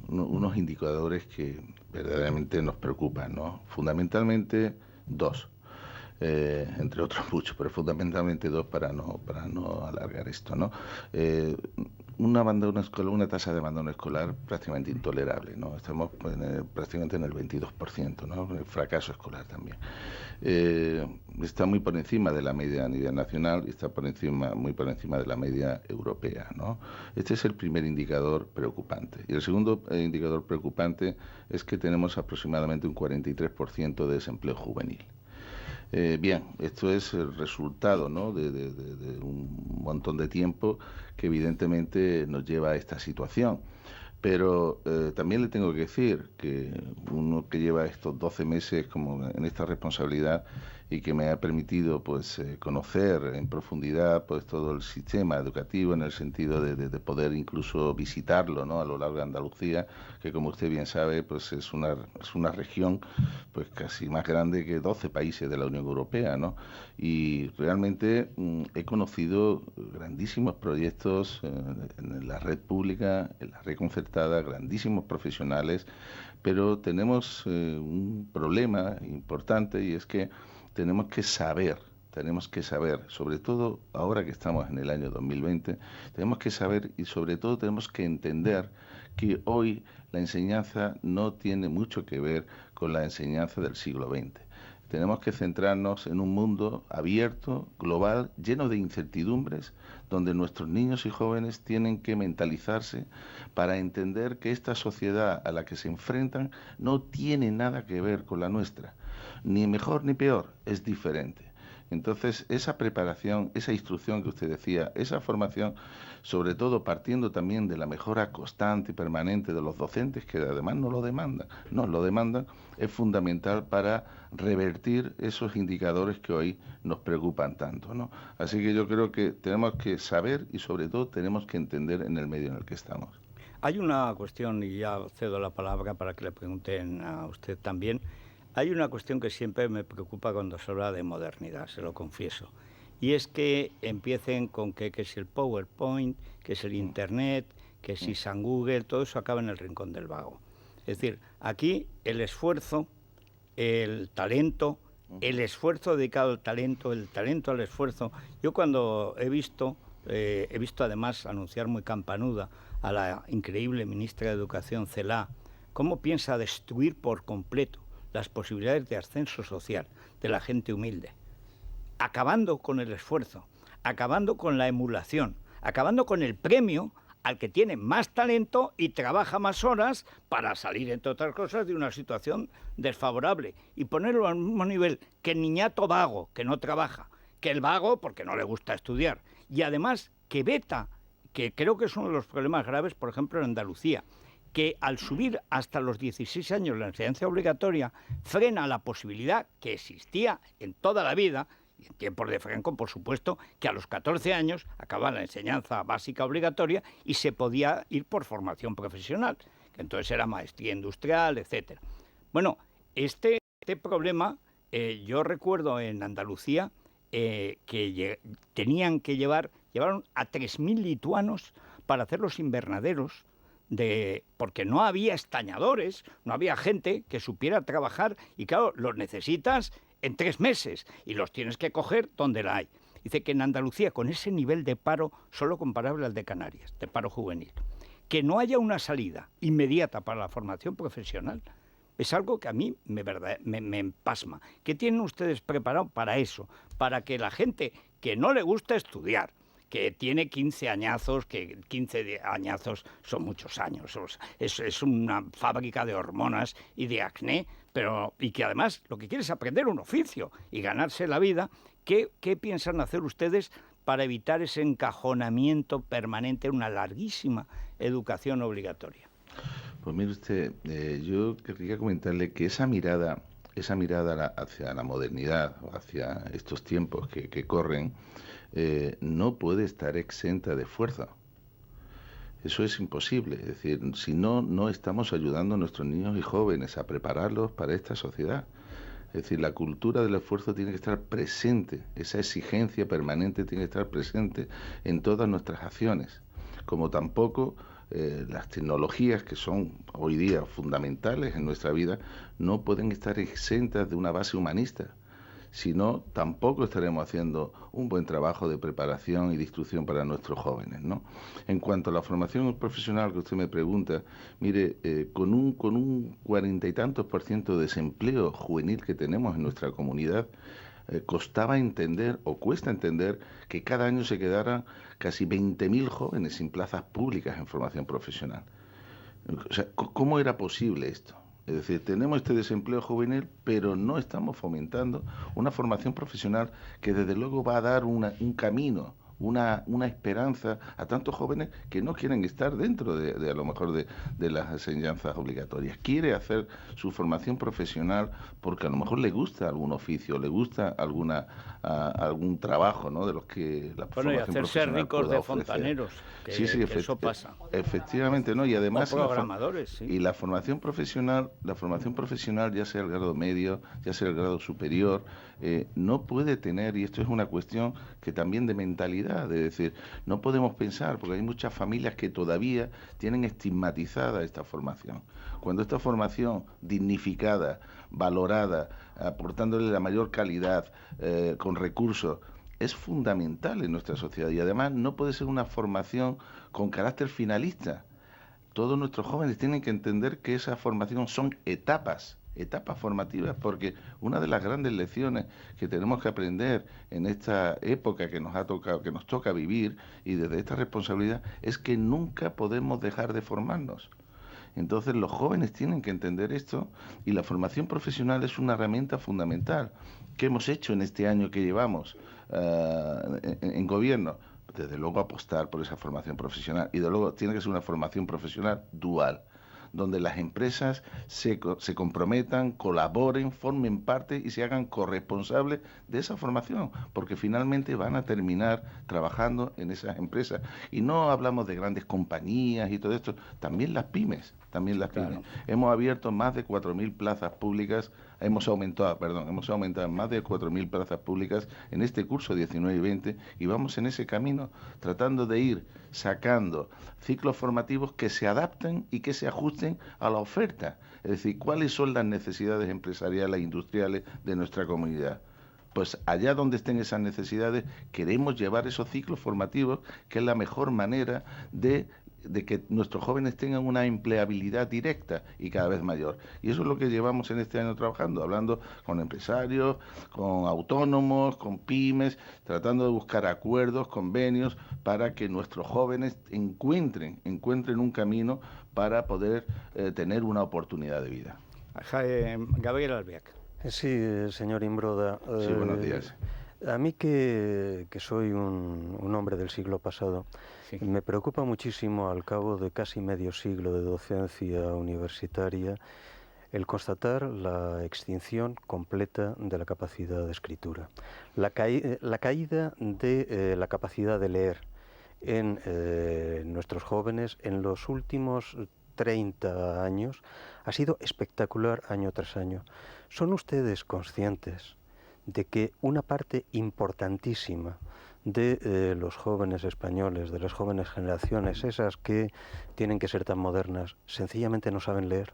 unos indicadores que verdaderamente nos preocupan, ¿no? Fundamentalmente 2, entre otros muchos, pero fundamentalmente 2 para no alargar esto, ¿no? Una tasa de abandono escolar prácticamente intolerable, ¿no? Estamos prácticamente en el 22%, ¿no? El fracaso escolar también. Está muy por encima de la media a nivel nacional y está muy por encima de la media europea, ¿no? Este es el primer indicador preocupante. Y el segundo indicador preocupante es que tenemos aproximadamente un 43% de desempleo juvenil. Bien, esto es el resultado, ¿no?, de un montón de tiempo que evidentemente nos lleva a esta situación. Pero también le tengo que decir que uno que lleva estos 12 meses como en esta responsabilidad y que me ha permitido pues conocer en profundidad pues todo el sistema educativo en el sentido de poder incluso visitarlo, ¿no?, a lo largo de Andalucía, que como usted bien sabe pues es una región pues casi más grande que 12 países de la Unión Europea, ¿no? Y realmente he conocido grandísimos proyectos en la red pública, en la red concertada, grandísimos profesionales, pero tenemos un problema importante y es que tenemos que saber, sobre todo ahora que estamos en el año 2020, tenemos que saber y sobre todo tenemos que entender que hoy la enseñanza no tiene mucho que ver con la enseñanza del siglo XX. Tenemos que centrarnos en un mundo abierto, global, lleno de incertidumbres, donde nuestros niños y jóvenes tienen que mentalizarse para entender que esta sociedad a la que se enfrentan no tiene nada que ver con la nuestra. Ni mejor ni peor, es diferente. Entonces, esa preparación, esa instrucción que usted decía, esa formación, sobre todo partiendo también de la mejora constante y permanente de los docentes, que además nos lo demandan, es fundamental para revertir esos indicadores que hoy nos preocupan tanto, ¿no? Así que yo creo que tenemos que saber y sobre todo tenemos que entender en el medio en el que estamos. Hay una cuestión, y ya cedo la palabra para que le pregunten a usted también. Hay una cuestión que siempre me preocupa cuando se habla de modernidad, se lo confieso. Y es que empiecen con que si el PowerPoint, que si el Internet, que si San Google, todo eso acaba en el rincón del vago. Es decir, aquí el esfuerzo, el talento, el esfuerzo dedicado al talento, el talento al esfuerzo. Yo cuando he visto además anunciar muy campanuda a la increíble ministra de Educación, Celaá, cómo piensa destruir por completo las posibilidades de ascenso social de la gente humilde, acabando con el esfuerzo, acabando con la emulación, acabando con el premio al que tiene más talento y trabaja más horas para salir, entre otras cosas, de una situación desfavorable y ponerlo al mismo nivel que el niñato vago, que no trabaja, que el vago porque no le gusta estudiar, y además que veta, que creo que es uno de los problemas graves, por ejemplo, en Andalucía, que al subir hasta los 16 años la enseñanza obligatoria frena la posibilidad que existía en toda la vida, y en tiempos de Franco, por supuesto, que a los 14 años acababa la enseñanza básica obligatoria y se podía ir por formación profesional, que entonces era maestría industrial, etcétera. Bueno, este problema, yo recuerdo en Andalucía que llevaron a 3.000 lituanos para hacer los invernaderos, porque no había estañadores, no había gente que supiera trabajar, y claro, los necesitas en 3 meses y los tienes que coger donde la hay. Dice que en Andalucía, con ese nivel de paro solo comparable al de Canarias, de paro juvenil, que no haya una salida inmediata para la formación profesional, es algo que a mí me pasma. ¿Qué tienen ustedes preparado para eso? Para que la gente que no le gusta estudiar, que tiene 15 añazos, que 15 añazos son muchos años, es una fábrica de hormonas y de acné, y que además lo que quiere es aprender un oficio y ganarse la vida. ¿Qué piensan hacer ustedes para evitar ese encajonamiento permanente en una larguísima educación obligatoria? Pues mire usted, yo querría comentarle que esa mirada hacia la modernidad, hacia estos tiempos que corren, no puede estar exenta de esfuerzo. Eso es imposible. Es decir, si no estamos ayudando a nuestros niños y jóvenes a prepararlos para esta sociedad. Es decir, la cultura del esfuerzo tiene que estar presente, esa exigencia permanente tiene que estar presente en todas nuestras acciones, como tampoco las tecnologías, que son hoy día fundamentales en nuestra vida, no pueden estar exentas de una base humanista. Si no, tampoco estaremos haciendo un buen trabajo de preparación y de instrucción para nuestros jóvenes, ¿no? En cuanto a la formación profesional que usted me pregunta, mire, con un 40 y tantos % de desempleo juvenil que tenemos en nuestra comunidad, costaba entender, o cuesta entender, que cada año se quedaran casi 20.000 jóvenes sin plazas públicas en formación profesional. O sea, ¿cómo era posible esto? Es decir, tenemos este desempleo juvenil, pero no estamos fomentando una formación profesional que desde luego va a dar un camino, una esperanza a tantos jóvenes que no quieren estar dentro de a lo mejor de las enseñanzas obligatorias. Quiere hacer su formación profesional porque a lo mejor le gusta algún oficio, le gusta algún trabajo, ¿no?, de los que la formación y hacerse profesional ricos de ofrecer. fontaneros, que eso pasa. Efectivamente, ¿no? Y además o programadores, sí. Y la formación profesional, ya sea el grado medio, ya sea el grado superior, no puede tener, y esto es una cuestión que también de mentalidad, de decir, no podemos pensar, porque hay muchas familias que todavía tienen estigmatizada esta formación. Cuando esta formación dignificada, valorada, aportándole la mayor calidad, con recursos, es fundamental en nuestra sociedad, y además no puede ser una formación con carácter finalista. Todos nuestros jóvenes tienen que entender que esa formación son etapas formativas, porque una de las grandes lecciones que tenemos que aprender en esta época que nos toca vivir, y desde esta responsabilidad, es que nunca podemos dejar de formarnos. Entonces los jóvenes tienen que entender esto, y la formación profesional es una herramienta fundamental. ¿Qué hemos hecho en este año que llevamos en gobierno? Desde luego apostar por esa formación profesional, y desde luego tiene que ser una formación profesional dual, donde las empresas se comprometan, colaboren, formen parte y se hagan corresponsables de esa formación, porque finalmente van a terminar trabajando en esas empresas. Y no hablamos de grandes compañías y todo esto, también las pymes. Claro. Hemos abierto más de 4.000 plazas públicas, hemos aumentado en más de 4.000 plazas públicas en este curso 19 y 20, y vamos en ese camino tratando de ir sacando ciclos formativos que se adapten y que se ajusten a la oferta. Es decir, ¿cuáles son las necesidades empresariales e industriales de nuestra comunidad? Pues allá donde estén esas necesidades, queremos llevar esos ciclos formativos, que es la mejor manera de que nuestros jóvenes tengan una empleabilidad directa y cada vez mayor. Y eso es lo que llevamos en este año trabajando, hablando con empresarios, con autónomos, con pymes, tratando de buscar acuerdos, convenios, para que nuestros jóvenes encuentren un camino para poder tener una oportunidad de vida. Gabriel Albiac. Sí, señor Imbroda. Sí, buenos días. A mí que soy un hombre del siglo pasado, sí, me preocupa muchísimo, al cabo de casi medio siglo de docencia universitaria, el constatar la extinción completa de la capacidad de escritura, la caída de la capacidad de leer en nuestros jóvenes en los últimos 30 años ha sido espectacular año tras año. ¿Son ustedes conscientes de que una parte importantísima de los jóvenes españoles, de las jóvenes generaciones, esas que tienen que ser tan modernas, sencillamente no saben leer?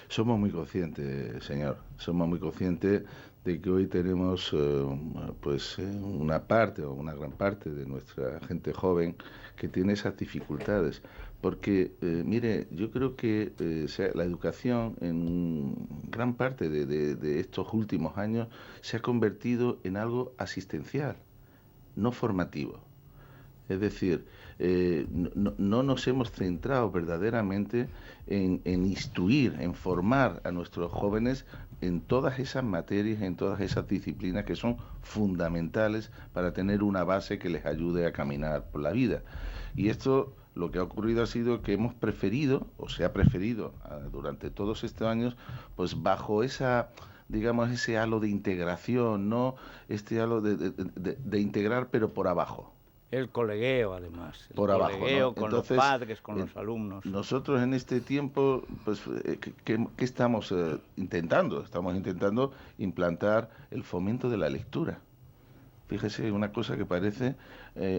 Somos muy conscientes, señor, somos muy conscientes de que hoy tenemos una parte o una gran parte de nuestra gente joven que tiene esas dificultades. Porque, mire, yo creo que la educación en gran parte de estos últimos años se ha convertido en algo asistencial, no formativo. Es decir, no nos hemos centrado verdaderamente en instruir, en formar a nuestros jóvenes en todas esas materias, en todas esas disciplinas que son fundamentales para tener una base que les ayude a caminar por la vida. Y esto, lo que ha ocurrido ha sido que hemos preferido, o se ha preferido durante todos estos años, pues bajo esa, digamos, ese halo de integración, ¿no? Este halo de integrar, pero por abajo. El colegueo, además. Por abajo, ¿no? Con entonces, los padres, con los alumnos. Nosotros en este tiempo, pues, ¿qué estamos intentando? Estamos intentando implantar el fomento de la lectura. Fíjese, una cosa que parece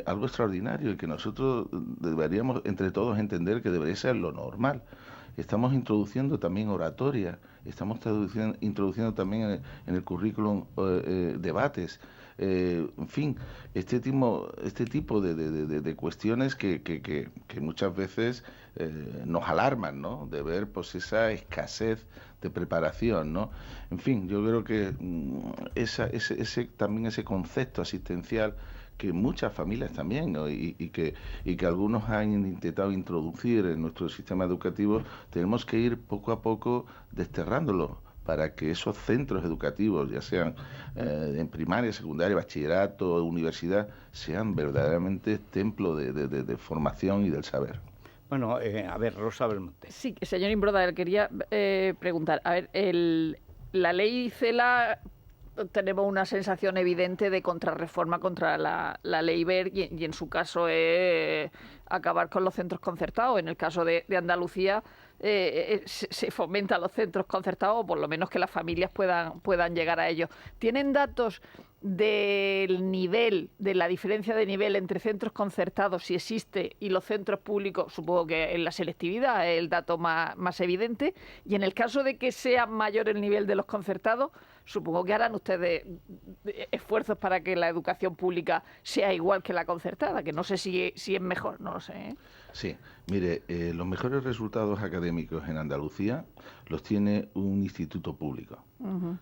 algo extraordinario y que nosotros deberíamos entre todos entender que debería ser lo normal. Estamos introduciendo también oratoria, estamos introduciendo también en el currículum debates. En fin, este tipo de cuestiones que muchas veces nos alarman, ¿no? De ver pues esa escasez de preparación, ¿no? En fin, yo creo que también ese concepto asistencial que muchas familias también, ¿no? y que algunos han intentado introducir en nuestro sistema educativo, tenemos que ir poco a poco desterrándolo, para que esos centros educativos, ya sean en primaria, secundaria, bachillerato, universidad, sean verdaderamente templo de formación y del saber. Bueno, a ver, Rosa Belmonte. Sí, señor Imbroda, le quería preguntar. A ver, la ley CELA, tenemos una sensación evidente de contrarreforma contra la ley Wert y en su caso acabar con los centros concertados. En el caso de Andalucía se fomentan los centros concertados, o por lo menos que las familias puedan llegar a ellos. ¿Tienen datos del nivel, de la diferencia de nivel entre centros concertados, si existe, y los centros públicos? Supongo que en la selectividad es el dato más evidente. Y en el caso de que sea mayor el nivel de los concertados, supongo que harán ustedes esfuerzos para que la educación pública sea igual que la concertada, que no sé si es mejor, no lo sé, ¿eh? Sí, mire, los mejores resultados académicos en Andalucía los tiene un instituto público,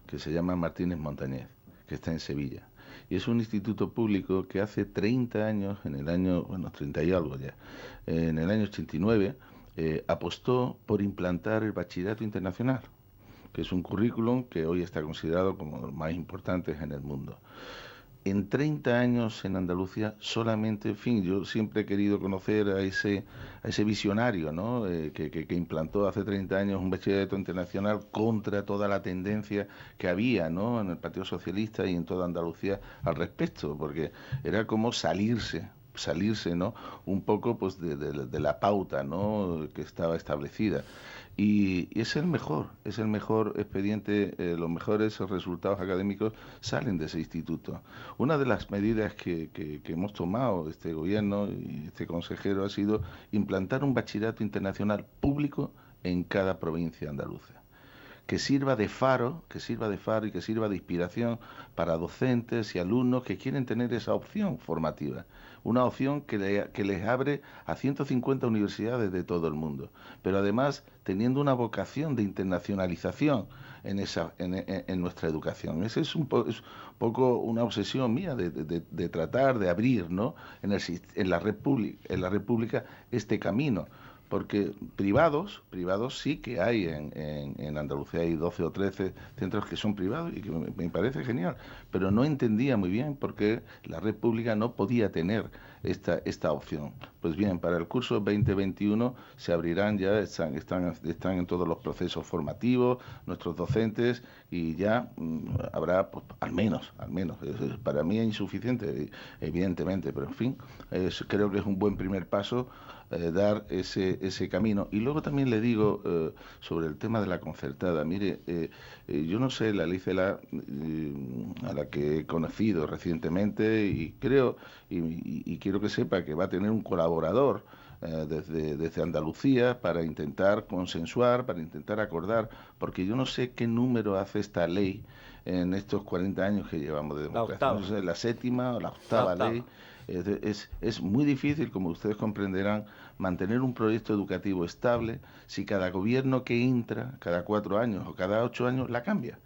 que se llama Martínez Montañez, que está en Sevilla. Y es un instituto público que hace 30 años, en el año, 30 y algo ya, en el año 89, apostó por implantar el bachillerato internacional, que es un currículum que hoy está considerado como los más importantes en el mundo. en 30 años en Andalucía solamente, en fin, yo siempre he querido conocer a ese visionario, ¿no? Que implantó hace 30 años un bachillerato internacional contra toda la tendencia que había, ¿no?, en el Partido Socialista y en toda Andalucía al respecto, porque era como salirse, ¿no?, un poco pues de la pauta, ¿no?, que estaba establecida. Y es el mejor expediente, los mejores resultados académicos salen de ese instituto. Una de las medidas que hemos tomado este gobierno y este consejero ha sido implantar un bachillerato internacional público en cada provincia andaluza, que sirva de faro y que sirva de inspiración para docentes y alumnos que quieren tener esa opción formativa. Una opción que les abre a 150 universidades de todo el mundo, pero además teniendo una vocación de internacionalización en nuestra educación. Esa es un poco una obsesión mía de tratar de abrir, ¿no?, en la red pública este camino. Porque privados sí que hay en Andalucía, hay 12 o 13 centros que son privados y que me parece genial, pero no entendía muy bien por qué la red pública no podía tener esta opción. Pues bien, para el curso 2021 se abrirán ya, están en todos los procesos formativos, nuestros docentes, y ya habrá, pues, al menos, para mí es insuficiente, evidentemente, pero en fin, creo que es un buen primer paso dar ese camino. Y luego también le digo sobre el tema de la concertada. Mire, yo no sé, la Ley Celaá, a la que he conocido recientemente, y creo y quiero que sepa que va a tener un colaborador desde Andalucía para intentar consensuar, para intentar acordar, porque yo no sé qué número hace esta ley en estos 40 años que llevamos de democracia. No sé, la séptima o la octava ley. Es muy difícil, como ustedes comprenderán, mantener un proyecto educativo estable si cada gobierno que entra, cada 4 años o cada 8 años, la cambia.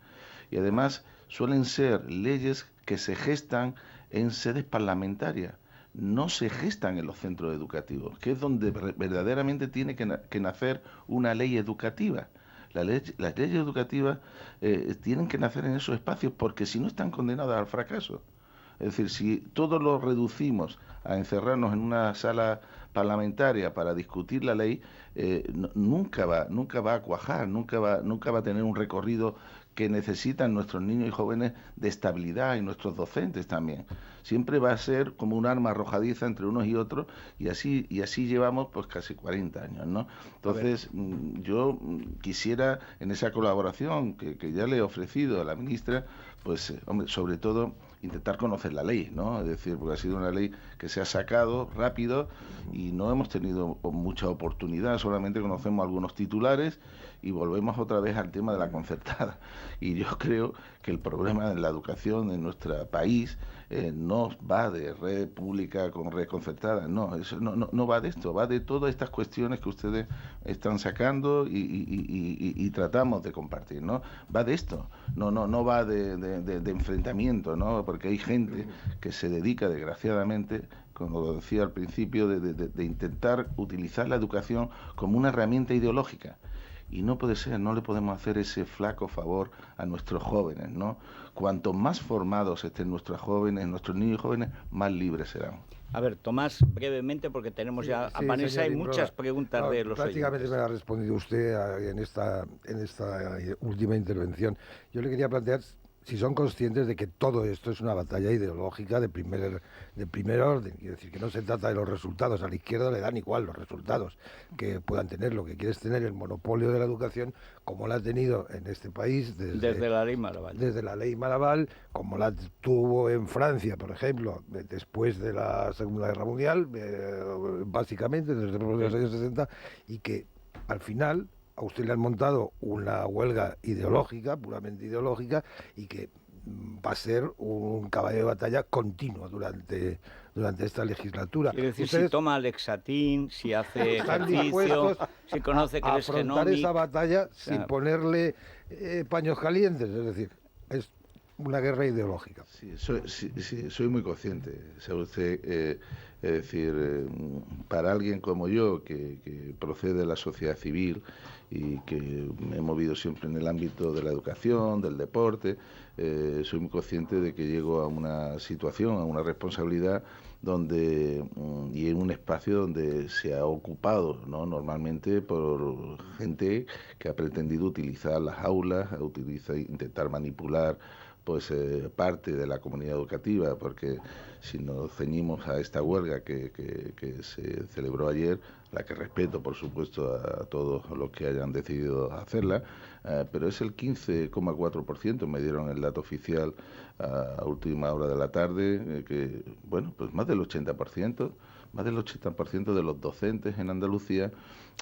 Y además suelen ser leyes que se gestan en sedes parlamentarias, no se gestan en los centros educativos, que es donde verdaderamente tiene que nacer una ley educativa. Las leyes educativas tienen que nacer en esos espacios, porque si no están condenadas al fracaso. Es decir, si todo lo reducimos a encerrarnos en una sala parlamentaria para discutir la ley, nunca va a cuajar, nunca va a tener un recorrido que necesitan nuestros niños y jóvenes de estabilidad, y nuestros docentes también. Siempre va a ser como un arma arrojadiza entre unos y otros, y así llevamos pues casi 40 años, ¿no? Entonces, yo quisiera, en esa colaboración que ya le he ofrecido a la ministra, pues, hombre, sobre todo intentar conocer la ley, ¿no? Es decir, porque ha sido una ley que se ha sacado rápido y no hemos tenido mucha oportunidad, solamente conocemos algunos titulares y volvemos otra vez al tema de la concertada. Y yo creo que el problema de la educación en nuestro país no va de red pública con red concertada, no, eso no va de esto, va de todas estas cuestiones que ustedes están sacando y tratamos de compartir, ¿no? Va de esto, no va de enfrentamiento, ¿no? Porque hay gente que se dedica, desgraciadamente, como lo decía al principio, de intentar utilizar la educación como una herramienta ideológica. Y no puede ser, no le podemos hacer ese flaco favor a nuestros jóvenes, ¿no? Cuanto más formados estén nuestros jóvenes, nuestros niños y jóvenes, más libres serán. A ver, Tomás, brevemente, porque tenemos ya a Vanessa, hay muchas preguntas de los prácticamente oyentes. Me ha respondido usted en esta última intervención. Yo le quería plantear si son conscientes de que todo esto es una batalla ideológica de primer orden. Quiere decir que no se trata de los resultados. A la izquierda le dan igual los resultados que puedan tener. Lo que quiere es tener el monopolio de la educación, como la ha tenido en este país desde la ley Maraval. Desde la ley Maraval, como la tuvo en Francia, por ejemplo, después de la Segunda Guerra Mundial, básicamente desde los años 60, y que al final a usted le han montado una huelga ideológica, puramente ideológica, y que va a ser un caballo de batalla continuo durante esta legislatura. Quiere decir, si toma Lexatín, si hace ejercicio, si conoce que es afrontar esa batalla sin ponerle paños calientes, es decir, una guerra ideológica. Sí, soy muy consciente. ¿Sabe usted? Es decir, para alguien como yo, que procede de la sociedad civil y que me he movido siempre en el ámbito de la educación, del deporte, soy muy consciente de que llego a una situación, a una responsabilidad y en un espacio donde se ha ocupado, ¿no?, normalmente por gente que ha pretendido utilizar las aulas, intentar manipular pues parte de la comunidad educativa, porque si nos ceñimos a esta huelga que se celebró ayer, la que respeto, por supuesto, a todos los que hayan decidido hacerla, pero es el 15,4%, me dieron el dato oficial a última hora de la tarde, que, bueno, pues más del 80% de los docentes en Andalucía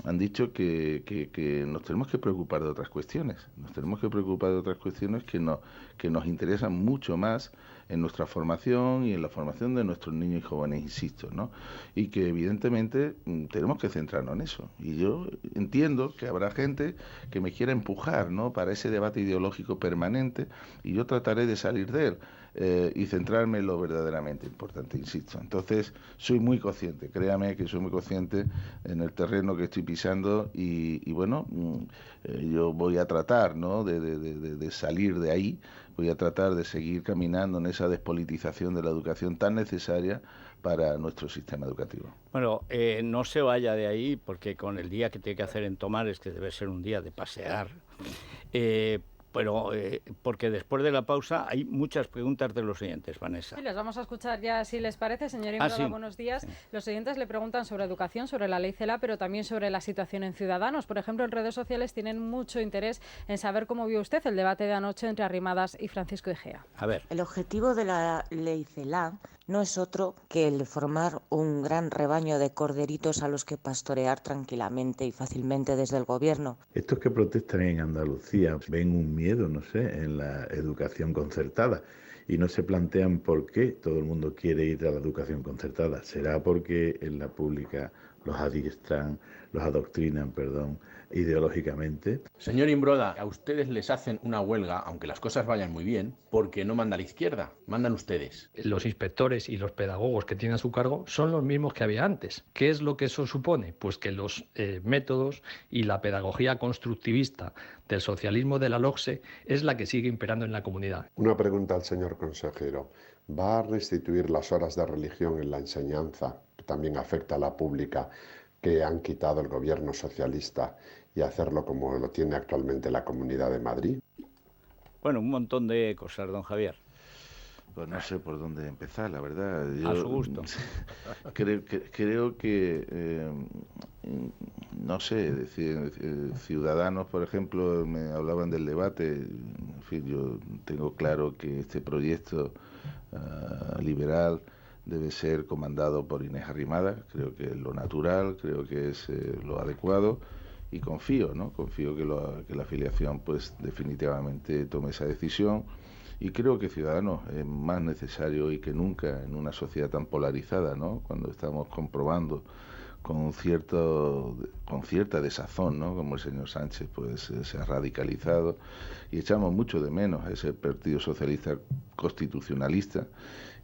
han dicho que nos tenemos que preocupar de otras cuestiones. Nos tenemos que preocupar de otras cuestiones que nos interesan mucho más en nuestra formación y en la formación de nuestros niños y jóvenes, insisto, ¿no? Y que evidentemente tenemos que centrarnos en eso. Y yo entiendo que habrá gente que me quiera empujar, ¿no?, para ese debate ideológico permanente, y yo trataré de salir de él y centrarme en lo verdaderamente importante, insisto. Entonces, soy muy consciente, créame que soy muy consciente en el terreno que estoy pisando y bueno, yo voy a tratar, ¿no?, de salir de ahí. Voy a tratar de seguir caminando en esa despolitización de la educación tan necesaria para nuestro sistema educativo. Bueno, no se vaya de ahí, porque con el día que tiene que hacer en Tomares, que debe ser un día de pasear, pero porque después de la pausa hay muchas preguntas de los oyentes, Vanessa. Sí, les vamos a escuchar ya, si les parece. Señor Imbroda, sí. Buenos días. Sí. Los oyentes le preguntan sobre educación, sobre la ley CELA, pero también sobre la situación en Ciudadanos. Por ejemplo, en redes sociales tienen mucho interés en saber cómo vio usted el debate de anoche entre Arrimadas y Francisco Egea. A ver. El objetivo de la ley CELA no es otro que el de formar un gran rebaño de corderitos a los que pastorear tranquilamente y fácilmente desde el gobierno. Estos que protestan en Andalucía ven un miedo, no sé, en la educación concertada y no se plantean por qué todo el mundo quiere ir a la educación concertada. ¿Será porque en la pública los adoctrinan, ideológicamente? Señor Imbroda, a ustedes les hacen una huelga, aunque las cosas vayan muy bien, porque no manda la izquierda, mandan ustedes. Los inspectores y los pedagogos que tienen a su cargo son los mismos que había antes. ¿Qué es lo que eso supone? Pues que los métodos y la pedagogía constructivista del socialismo de la LOCSE es la que sigue imperando en la comunidad. Una pregunta al señor consejero. ¿Va a restituir las horas de religión en la enseñanza, que también afecta a la pública, que han quitado el gobierno socialista, y hacerlo como lo tiene actualmente la Comunidad de Madrid? Bueno, un montón de cosas, don Javier. Pues no sé por dónde empezar, la verdad. A su gusto. Creo que, no sé, decir, Ciudadanos, por ejemplo, me hablaban del debate. En fin, yo tengo claro que este proyecto liberal debe ser comandado por Inés Arrimadas. Creo que es lo natural, creo que es lo adecuado. Y confío que la afiliación pues definitivamente tome esa decisión, y creo que Ciudadanos es más necesario hoy que nunca en una sociedad tan polarizada, ¿no?, cuando estamos comprobando con cierta desazón, ¿no?, como el señor Sánchez pues se ha radicalizado, y echamos mucho de menos a ese Partido Socialista constitucionalista.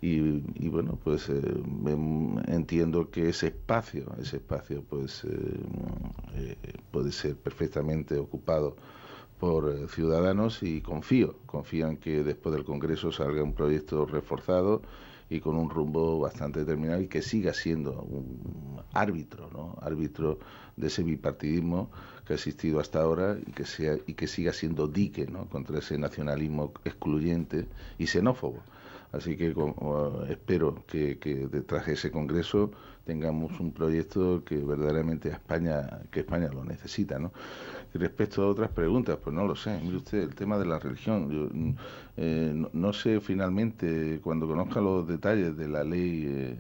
Y bueno, pues entiendo que ese espacio pues puede ser perfectamente ocupado por Ciudadanos, y confío en que después del Congreso salga un proyecto reforzado y con un rumbo bastante determinado, y que siga siendo un árbitro, ¿no?, árbitro de ese bipartidismo que ha existido hasta ahora, y que siga siendo dique, ¿no?, contra ese nacionalismo excluyente y xenófobo. Así que espero que detrás de ese Congreso tengamos un proyecto que verdaderamente España lo necesita, ¿no? Y respecto a otras preguntas, pues no lo sé. Mire usted, el tema de la religión, yo no sé finalmente, cuando conozca los detalles de la ley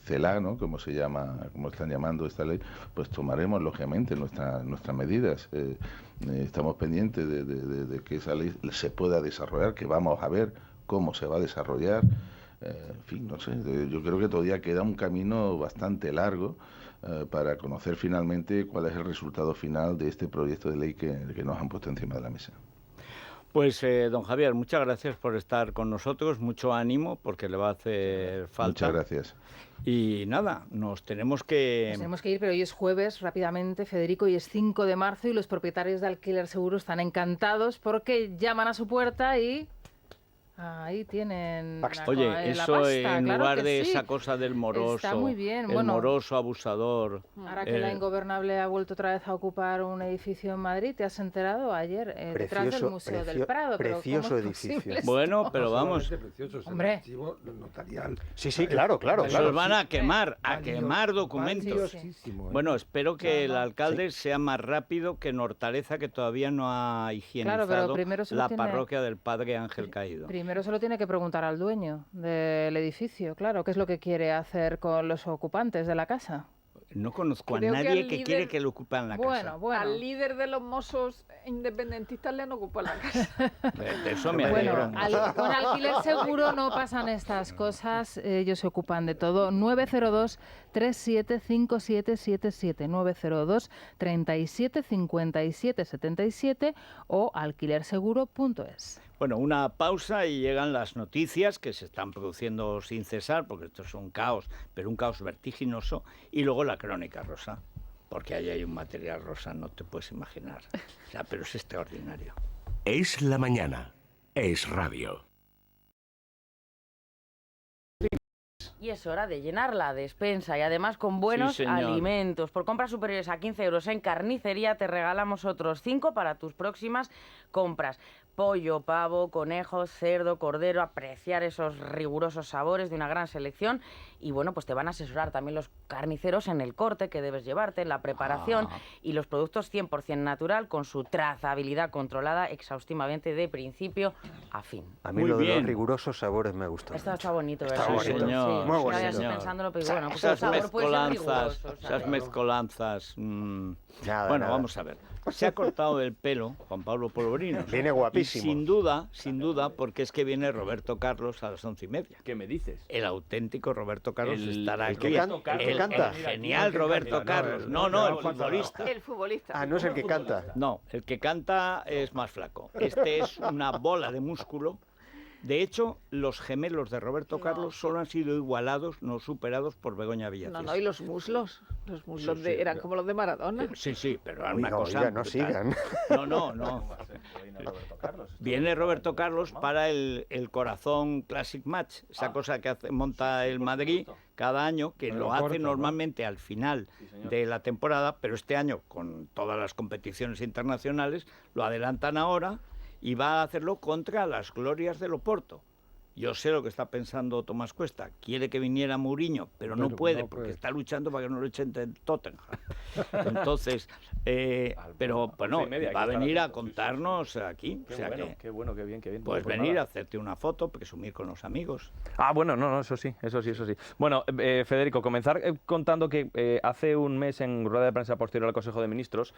CELA, ¿no?, como están llamando esta ley, pues tomaremos lógicamente nuestras medidas. Estamos pendientes de que esa ley se pueda desarrollar, que vamos a ver cómo se va a desarrollar. En fin, no sé, yo creo que todavía queda un camino bastante largo para conocer finalmente cuál es el resultado final de este proyecto de ley que nos han puesto encima de la mesa. Pues, don Javier, muchas gracias por estar con nosotros, mucho ánimo, porque le va a hacer falta. Muchas gracias. Y nada, nos tenemos que ir, pero hoy es jueves, rápidamente, Federico, y es 5 de marzo y los propietarios de Alquiler Seguro están encantados porque llaman a su puerta y... ahí tienen Oye, eso pasta, en claro lugar de sí. esa cosa del moroso, Está muy bien. el moroso abusador. Ahora que la Ingobernable ha vuelto otra vez a ocupar un edificio en Madrid, ¿te has enterado ayer? Detrás del Museo del Prado. Precioso edificio. Bueno, pero vamos. Hombre. Notarial. Sí, claro. Los van a quemar documentos. Bueno, espero que el alcalde sea más rápido que en Hortaleza, que todavía no ha higienizado la parroquia del Padre Ángel Caído. Primero se lo tiene que preguntar al dueño del edificio, claro, qué es lo que quiere hacer con los ocupantes de la casa. No conozco a nadie que quiere que lo ocupen la casa. Bueno. Al líder de los mozos independentistas le han ocupado la casa. De eso me alegro. Con Alquiler Seguro no pasan estas cosas, ellos se ocupan de todo. 902-375777, 902-375777 o alquilerseguro.es. Bueno, una pausa y llegan las noticias que se están produciendo sin cesar, porque esto es un caos, pero un caos vertiginoso, y luego la crónica rosa, porque ahí hay un material rosa, no te puedes imaginar. O sea, pero es extraordinario. Es la mañana. Es radio. Y es hora de llenar la despensa y además con buenos alimentos. Por compras superiores a 15 euros en carnicería te regalamos otros 5 para tus próximas compras. Pollo, pavo, conejo, cerdo, cordero, apreciar esos rigurosos sabores de una gran selección. Y bueno, pues te van a asesorar también los carniceros en el corte que debes llevarte, en la preparación y los productos 100% natural con su trazabilidad controlada exhaustivamente de principio a fin. A mí lo de los rigurosos sabores me gusta. Está bonito, ¿verdad? Está bonito. Señor. Muy bonito. Estoy pensándolo, pero bueno, pues esas el sabor puede ser riguroso, esas mezcolanzas. Nada. Vamos a ver. Se ha cortado el pelo Juan Pablo Polvorino. Viene guapísimo. Y sin duda, porque es que viene Roberto Carlos a las 11:30. ¿Qué me dices? El auténtico Roberto Carlos estará el aquí. que canta. El genial Roberto Carlos. No, el futbolista. El futbolista. Ah, no es el que canta. No, el que canta es más flaco. Este es una bola de músculo. De hecho, los gemelos de Roberto Carlos solo han sido igualados, no superados por Begoña Villacis. No, y los muslos. Los muslos eran como los de Maradona. Sí, pero era una cosa no sigan. No. Viene Roberto Carlos para el Corazón Classic Match, esa cosa que monta el Madrid cada año, que lo hace normalmente al final de la temporada, pero este año, con todas las competiciones internacionales, lo adelantan ahora y va a hacerlo contra las glorias del Oporto. Yo sé lo que está pensando Tomás Cuesta. Quiere que viniera Mourinho, pero no puede, porque está luchando para que no lo echen del Tottenham. Entonces, pero bueno, va a venir a contarnos aquí. Qué bueno, qué bien. Puedes venir a hacerte una foto, presumir con los amigos. Bueno, no, eso sí. Bueno, Federico, comenzar contando que hace un mes, en rueda de prensa posterior al Consejo de Ministros,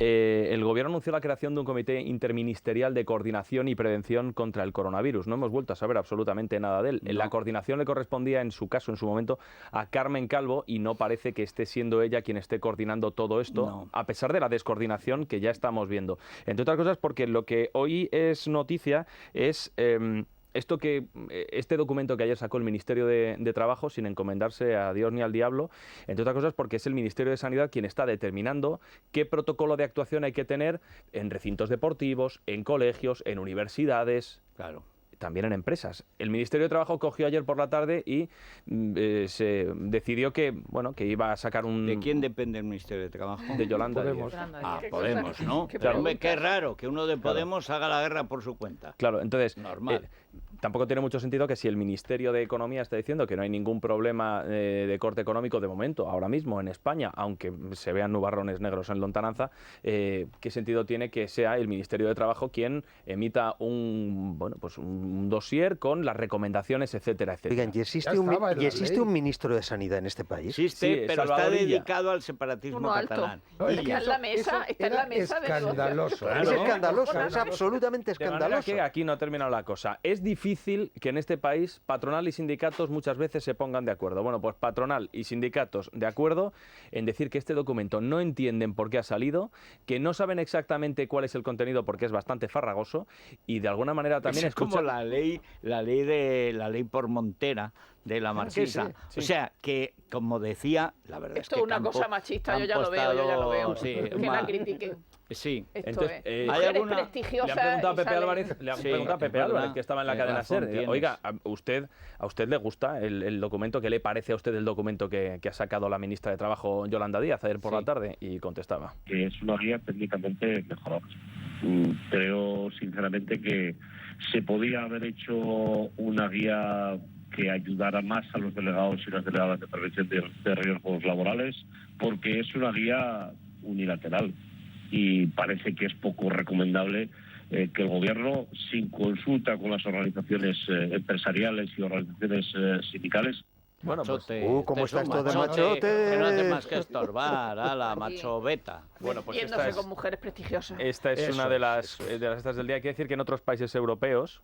el Gobierno anunció la creación de un comité interministerial de coordinación y prevención contra el coronavirus. No hemos vuelto a saber absolutamente nada de él. No. La coordinación le correspondía, en su caso, en su momento, a Carmen Calvo, y no parece que esté siendo ella quien esté coordinando todo esto, a pesar de la descoordinación que ya estamos viendo. Entre otras cosas, porque lo que hoy es noticia es este documento que ayer sacó el Ministerio de Trabajo, sin encomendarse a Dios ni al diablo, entre otras cosas porque es el Ministerio de Sanidad quien está determinando qué protocolo de actuación hay que tener en recintos deportivos, en colegios, en universidades. Claro. También en empresas. El Ministerio de Trabajo cogió ayer por la tarde y se decidió que iba a sacar un... ¿De quién depende el Ministerio de Trabajo? De Yolanda. Podemos. Podemos, ¿no? Pero hombre, qué raro que uno de Podemos haga la guerra por su cuenta. Claro, entonces... Normal. Tampoco tiene mucho sentido que si el Ministerio de Economía está diciendo que no hay ningún problema de corte económico de momento, ahora mismo en España, aunque se vean nubarrones negros en lontananza, ¿qué sentido tiene que sea el Ministerio de Trabajo quien emita un dossier con las recomendaciones, etcétera, etcétera? Oigan, ¿y existe un ministro de Sanidad en este país? Existe, pero está dedicado al separatismo catalán. Está en la mesa, escandaloso. Es escandaloso, es absolutamente escandaloso. De manera que aquí no ha terminado la cosa. Es difícil difícil que en este país patronal y sindicatos muchas veces se pongan de acuerdo. Bueno, pues patronal y sindicatos de acuerdo en decir que este documento no entienden por qué ha salido, que no saben exactamente cuál es el contenido porque es bastante farragoso y de alguna manera también es como la ley por Montera de la Marquesa. Sí. O sea, que como decía, la verdad Esto es que una cosa machista, yo ya lo veo. Sí, que la critiquen. Sí. Entonces, ¿hay alguna prestigiosa? Le han preguntado a Pepe Álvarez, que estaba en la cadena SER. Oiga, ¿a usted le gusta el documento? ¿Qué le parece a usted el documento que ha sacado la ministra de Trabajo, Yolanda Díaz, ayer por la tarde? Y contestaba. Que es una guía técnicamente mejorada. Creo, sinceramente, que se podía haber hecho una guía que ayudara más a los delegados y las delegadas de prevención de riesgos laborales, porque es una guía unilateral y parece que es poco recomendable que el Gobierno, sin consulta con las organizaciones empresariales y organizaciones sindicales. Bueno, pues, ¿cómo está esto de machote? Que no hace más que estorbar, a la macho beta. Bueno, pues Yéndose con mujeres prestigiosas. Esta es una de las estas del día. Hay que decir que en otros países europeos,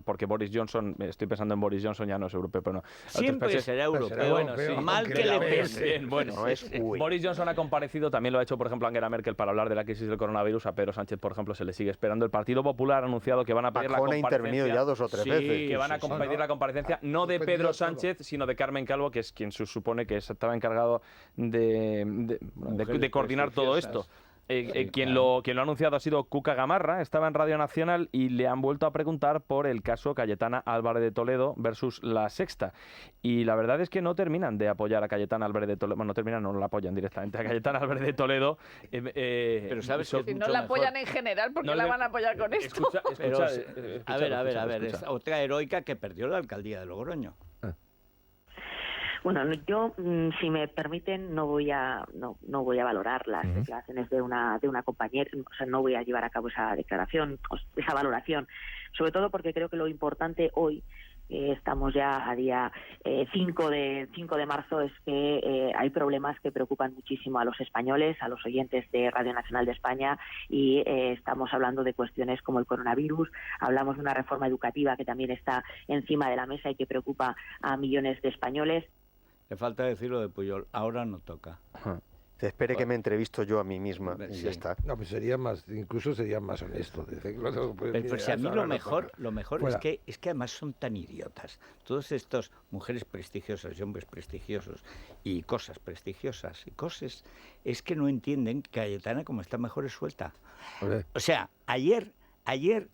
porque Boris Johnson, estoy pensando en Boris Johnson, ya no es europeo, pero no. Siempre será europeo. Bueno, sí. Mal que le pese. Bueno, Boris Johnson ha comparecido, también lo ha hecho, por ejemplo, Angela Merkel para hablar de la crisis del coronavirus. A Pedro Sánchez, por ejemplo, se le sigue esperando. El Partido Popular ha anunciado que van a pedir la comparecencia. ha intervenido ya 2 o 3 veces. Que van a pedir la comparecencia, no de Pedro Sánchez, sino de Carmen Calvo, que es quien se supone que estaba encargado de coordinar todo esto. Quien lo ha anunciado ha sido Cuca Gamarra, estaba en Radio Nacional y le han vuelto a preguntar por el caso Cayetana Álvarez de Toledo versus La Sexta. Y la verdad es que no terminan de apoyar a Cayetana Álvarez de Toledo. Bueno, no la apoyan directamente a Cayetana Álvarez de Toledo. Pero sabes que si no la apoyan en general, ¿por qué la van a apoyar con esto? A ver, es otra heroica que perdió la alcaldía de Logroño. Bueno, yo, si me permiten, no voy a valorar las declaraciones de una compañera, o sea, no voy a llevar a cabo esa declaración, esa valoración, sobre todo porque creo que lo importante hoy, estamos ya a día 5 de marzo, es que hay problemas que preocupan muchísimo a los españoles, a los oyentes de Radio Nacional de España, y estamos hablando de cuestiones como el coronavirus, hablamos de una reforma educativa que también está encima de la mesa y que preocupa a millones de españoles. Le falta decir lo de Pujol, ahora no toca. Te espere que me entrevisto yo a mí misma y ya está. No, pues incluso sería más honesto. Pero si a mí lo mejor es que además son tan idiotas. Todos estos mujeres prestigiosas y hombres prestigiosos y cosas prestigiosas y cosas, es que no entienden que Cayetana, como está mejor, es suelta. O sea, ayer,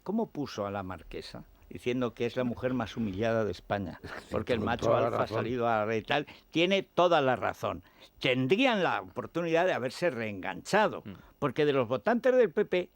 ¿cómo puso a la Marquesa? Diciendo que es la mujer más humillada de España, porque el macho alfa ha salido a la red y tal, tiene toda la razón. Tendrían la oportunidad de haberse reenganchado, porque de los votantes del PP,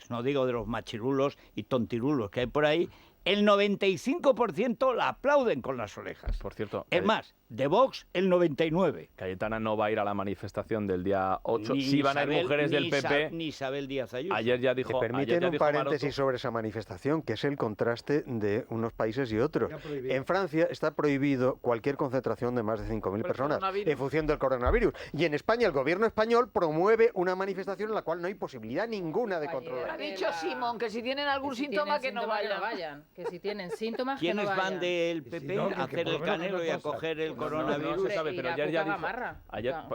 no digo de los machirulos y tontirulos que hay por ahí, el 95% la aplauden con las orejas. Por cierto, es más, de Vox el 99%. Cayetana no va a ir a la manifestación del día 8. Sí van a ir mujeres del PP. Ni Isabel Díaz Ayuso. Ayer ya dijo. ¿Me permiten un paréntesis sobre esa manifestación, que es el contraste de unos países y otros? En Francia está prohibido cualquier concentración de más de 5.000 personas en función del coronavirus. Y en España el gobierno español promueve una manifestación en la cual no hay posibilidad ninguna de controlar. Ha dicho Simón que si tienen algún síntoma que no vayan. Que si tienen síntomas ¿Quiénes que no vayan? van del PP a hacer el canelo y a coger el coronavirus? No se sabe, pero ayer ya dijo...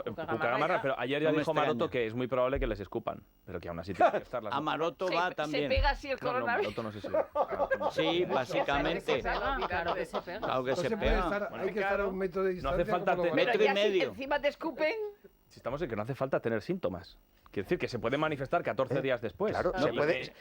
Cuca Gamarra, pero ayer ya dijo Maroto que es muy probable que les escupan, pero que aún así tiene que estar las... A Maroto va también. ¿Se pega así el coronavirus? No, Maroto no sé si... Sí, básicamente. Claro que se pega. Claro que se pega. Hay que estar a un metro de distancia. No hace falta... Metro y medio. Encima te escupen... Si estamos en que no hace falta tener síntomas. Quiere decir que se puede manifestar 14 días después. Claro,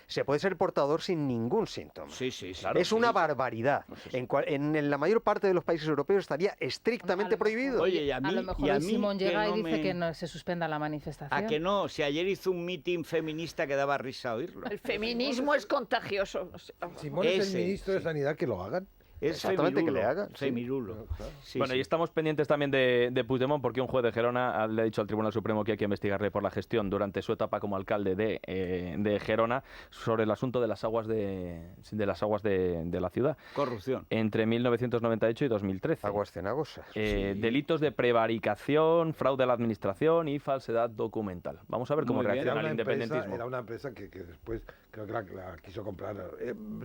se puede ser portador sin ningún síntoma. Sí. Claro, es una barbaridad. En la mayor parte de los países europeos estaría estrictamente prohibido. Oye, y a lo mejor Simón llega y dice que no se suspenda la manifestación. ¿A que no? Si ayer hizo un mitin feminista que daba risa oírlo. El feminismo es contagioso. Simón es el ministro de Sanidad, que lo hagan. Es exactamente, que le hagan. Semirulo. Sí, bueno, y estamos pendientes también de Puigdemont, porque un juez de Gerona le ha dicho al Tribunal Supremo que hay que investigarle por la gestión durante su etapa como alcalde de Gerona sobre el asunto de las aguas de la ciudad. Corrupción. Entre 1998 y 2013. Aguas cenagosas. Delitos de prevaricación, fraude a la administración y falsedad documental. Vamos a ver cómo reacciona el independentismo. Era una empresa que después creo que la quiso comprar.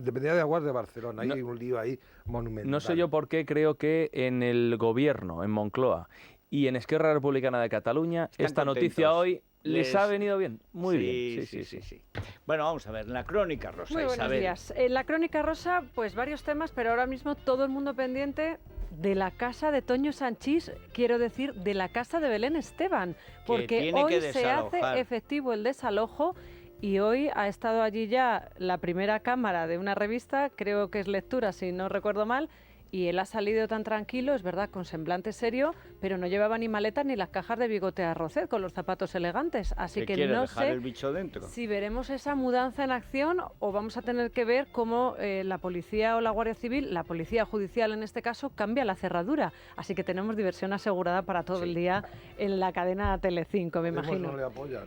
Dependía de Aguas de Barcelona. Hay un lío ahí monumental. No sé yo por qué creo que en el gobierno, en Moncloa y en Esquerra Republicana de Cataluña, esta noticia hoy les ha venido bien. Muy bien. Sí. Bueno, vamos a ver, la crónica rosa. Muy buenos días. En la crónica rosa, pues varios temas, pero ahora mismo todo el mundo pendiente de la casa de Toño Sanchís, quiero decir, de la casa de Belén Esteban, porque hoy se hace efectivo el desalojo. Y hoy ha estado allí ya la primera cámara de una revista, creo que es Lectura, si no recuerdo mal, y él ha salido tan tranquilo, es verdad, con semblante serio, pero no llevaba ni maletas ni las cajas de bigote a Rocet con los zapatos elegantes. Así que no sé el bicho dentro? Si veremos esa mudanza en acción o vamos a tener que ver cómo la policía o la Guardia Civil, la policía judicial en este caso, cambia la cerradura. Así que tenemos diversión asegurada para todo el día en la cadena Telecinco, me imagino. No le apoyan.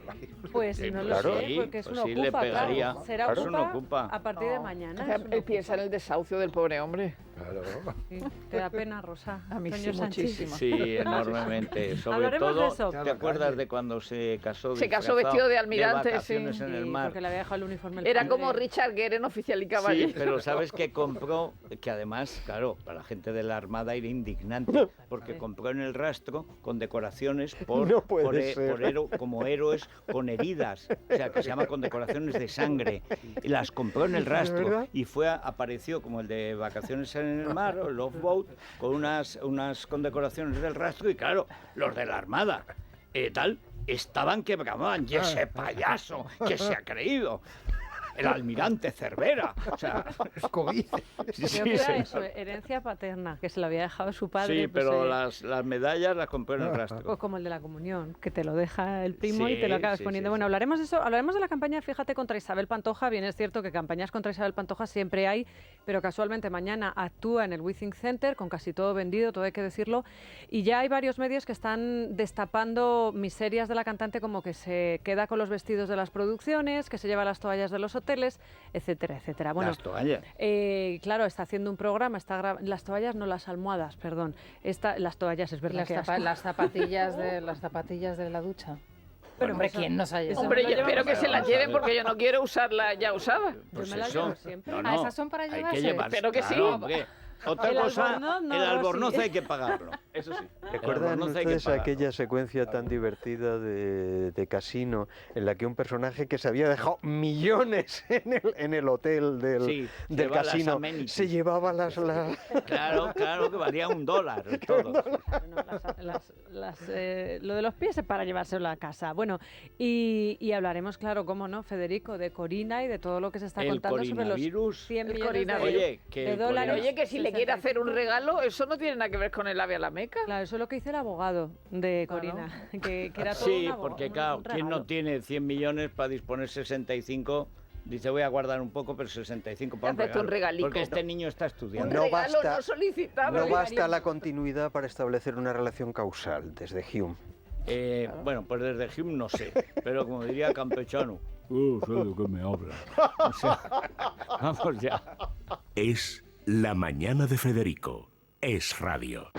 Pues no lo sé, porque es una ocupa, claro. Será ocupa a partir de mañana. O sea, él piensa en el desahucio del pobre hombre. Claro. Sí, te da pena, Rosa. A mí sí, muchísimo. Sí, enormemente. Sobre Hablaremos todo, de eso. ¿te acuerdas de cuando se casó? Se casó vestido de almirante, de vacaciones en el mar. Porque le había dejado el uniforme. Era como Richard Gere en Oficial y Caballero. Sí, pero sabes que compró, que además, claro, para la gente de la Armada era indignante, porque compró en el rastro con decoraciones como héroes con heridas, o sea, que se llama condecoraciones de sangre. Y las compró en el rastro y apareció como el de vacaciones en el mar, o el Love Boat, con unas condecoraciones del rastro, y claro, los de la Armada estaban que bramaban, y ese payaso que se ha creído el almirante Cervera, o sea, Creo que era eso, herencia paterna, que se lo había dejado su padre. Sí, pero las medallas las compró en el rastro. Pues como el de la comunión, que te lo deja el primo y te lo acabas poniendo. Bueno, hablaremos de eso, hablaremos de la campaña, fíjate, contra Isabel Pantoja. Bien, es cierto que campañas contra Isabel Pantoja siempre hay, pero casualmente mañana actúa en el Withing Center, con casi todo vendido, todo hay que decirlo, y ya hay varios medios que están destapando miserias de la cantante, como que se queda con los vestidos de las producciones, que se lleva las toallas de los hoteles, etcétera, etcétera. Bueno, las toallas. Claro, está haciendo un programa, las toallas, no las almohadas, perdón. Las toallas, es verdad. Las zapatillas de la ducha. Pero hombre, ¿quién nos ha llevado? Hombre, yo espero que se las lleven porque yo no quiero usarla ya usada. Yo me las llevo siempre. ¿Esas son para llevarse? Espero que sí. Hombre. Otra cosa, el albornoz hay que pagarlo. Eso sí. ¿Recuerdan ustedes aquella secuencia tan divertida de Casino en la que un personaje que se había dejado millones en el hotel del casino se llevaba las... Claro, que valía $1 todo. Lo de los pies es para llevárselo a casa. Bueno, y hablaremos, claro, cómo no, Federico, de Corina y de todo lo que se está contando sobre los 100 millones de dólares. Oye, que si le quiere hacer un regalo, eso no tiene nada que ver con el ave a la Meca. Claro, eso es lo que dice el abogado de Corina, que era todo sí, porque claro, ¿quién no tiene 100 millones para disponer 65? Dice, voy a guardar un poco, pero 65 para un regalo. Porque este niño está estudiando. No basta la continuidad para establecer una relación causal, desde Hume. Bueno, pues desde Hume no sé, pero como diría Campechano, sé de qué me habla. O sea, vamos ya. Es La Mañana de Federico. Es Radio.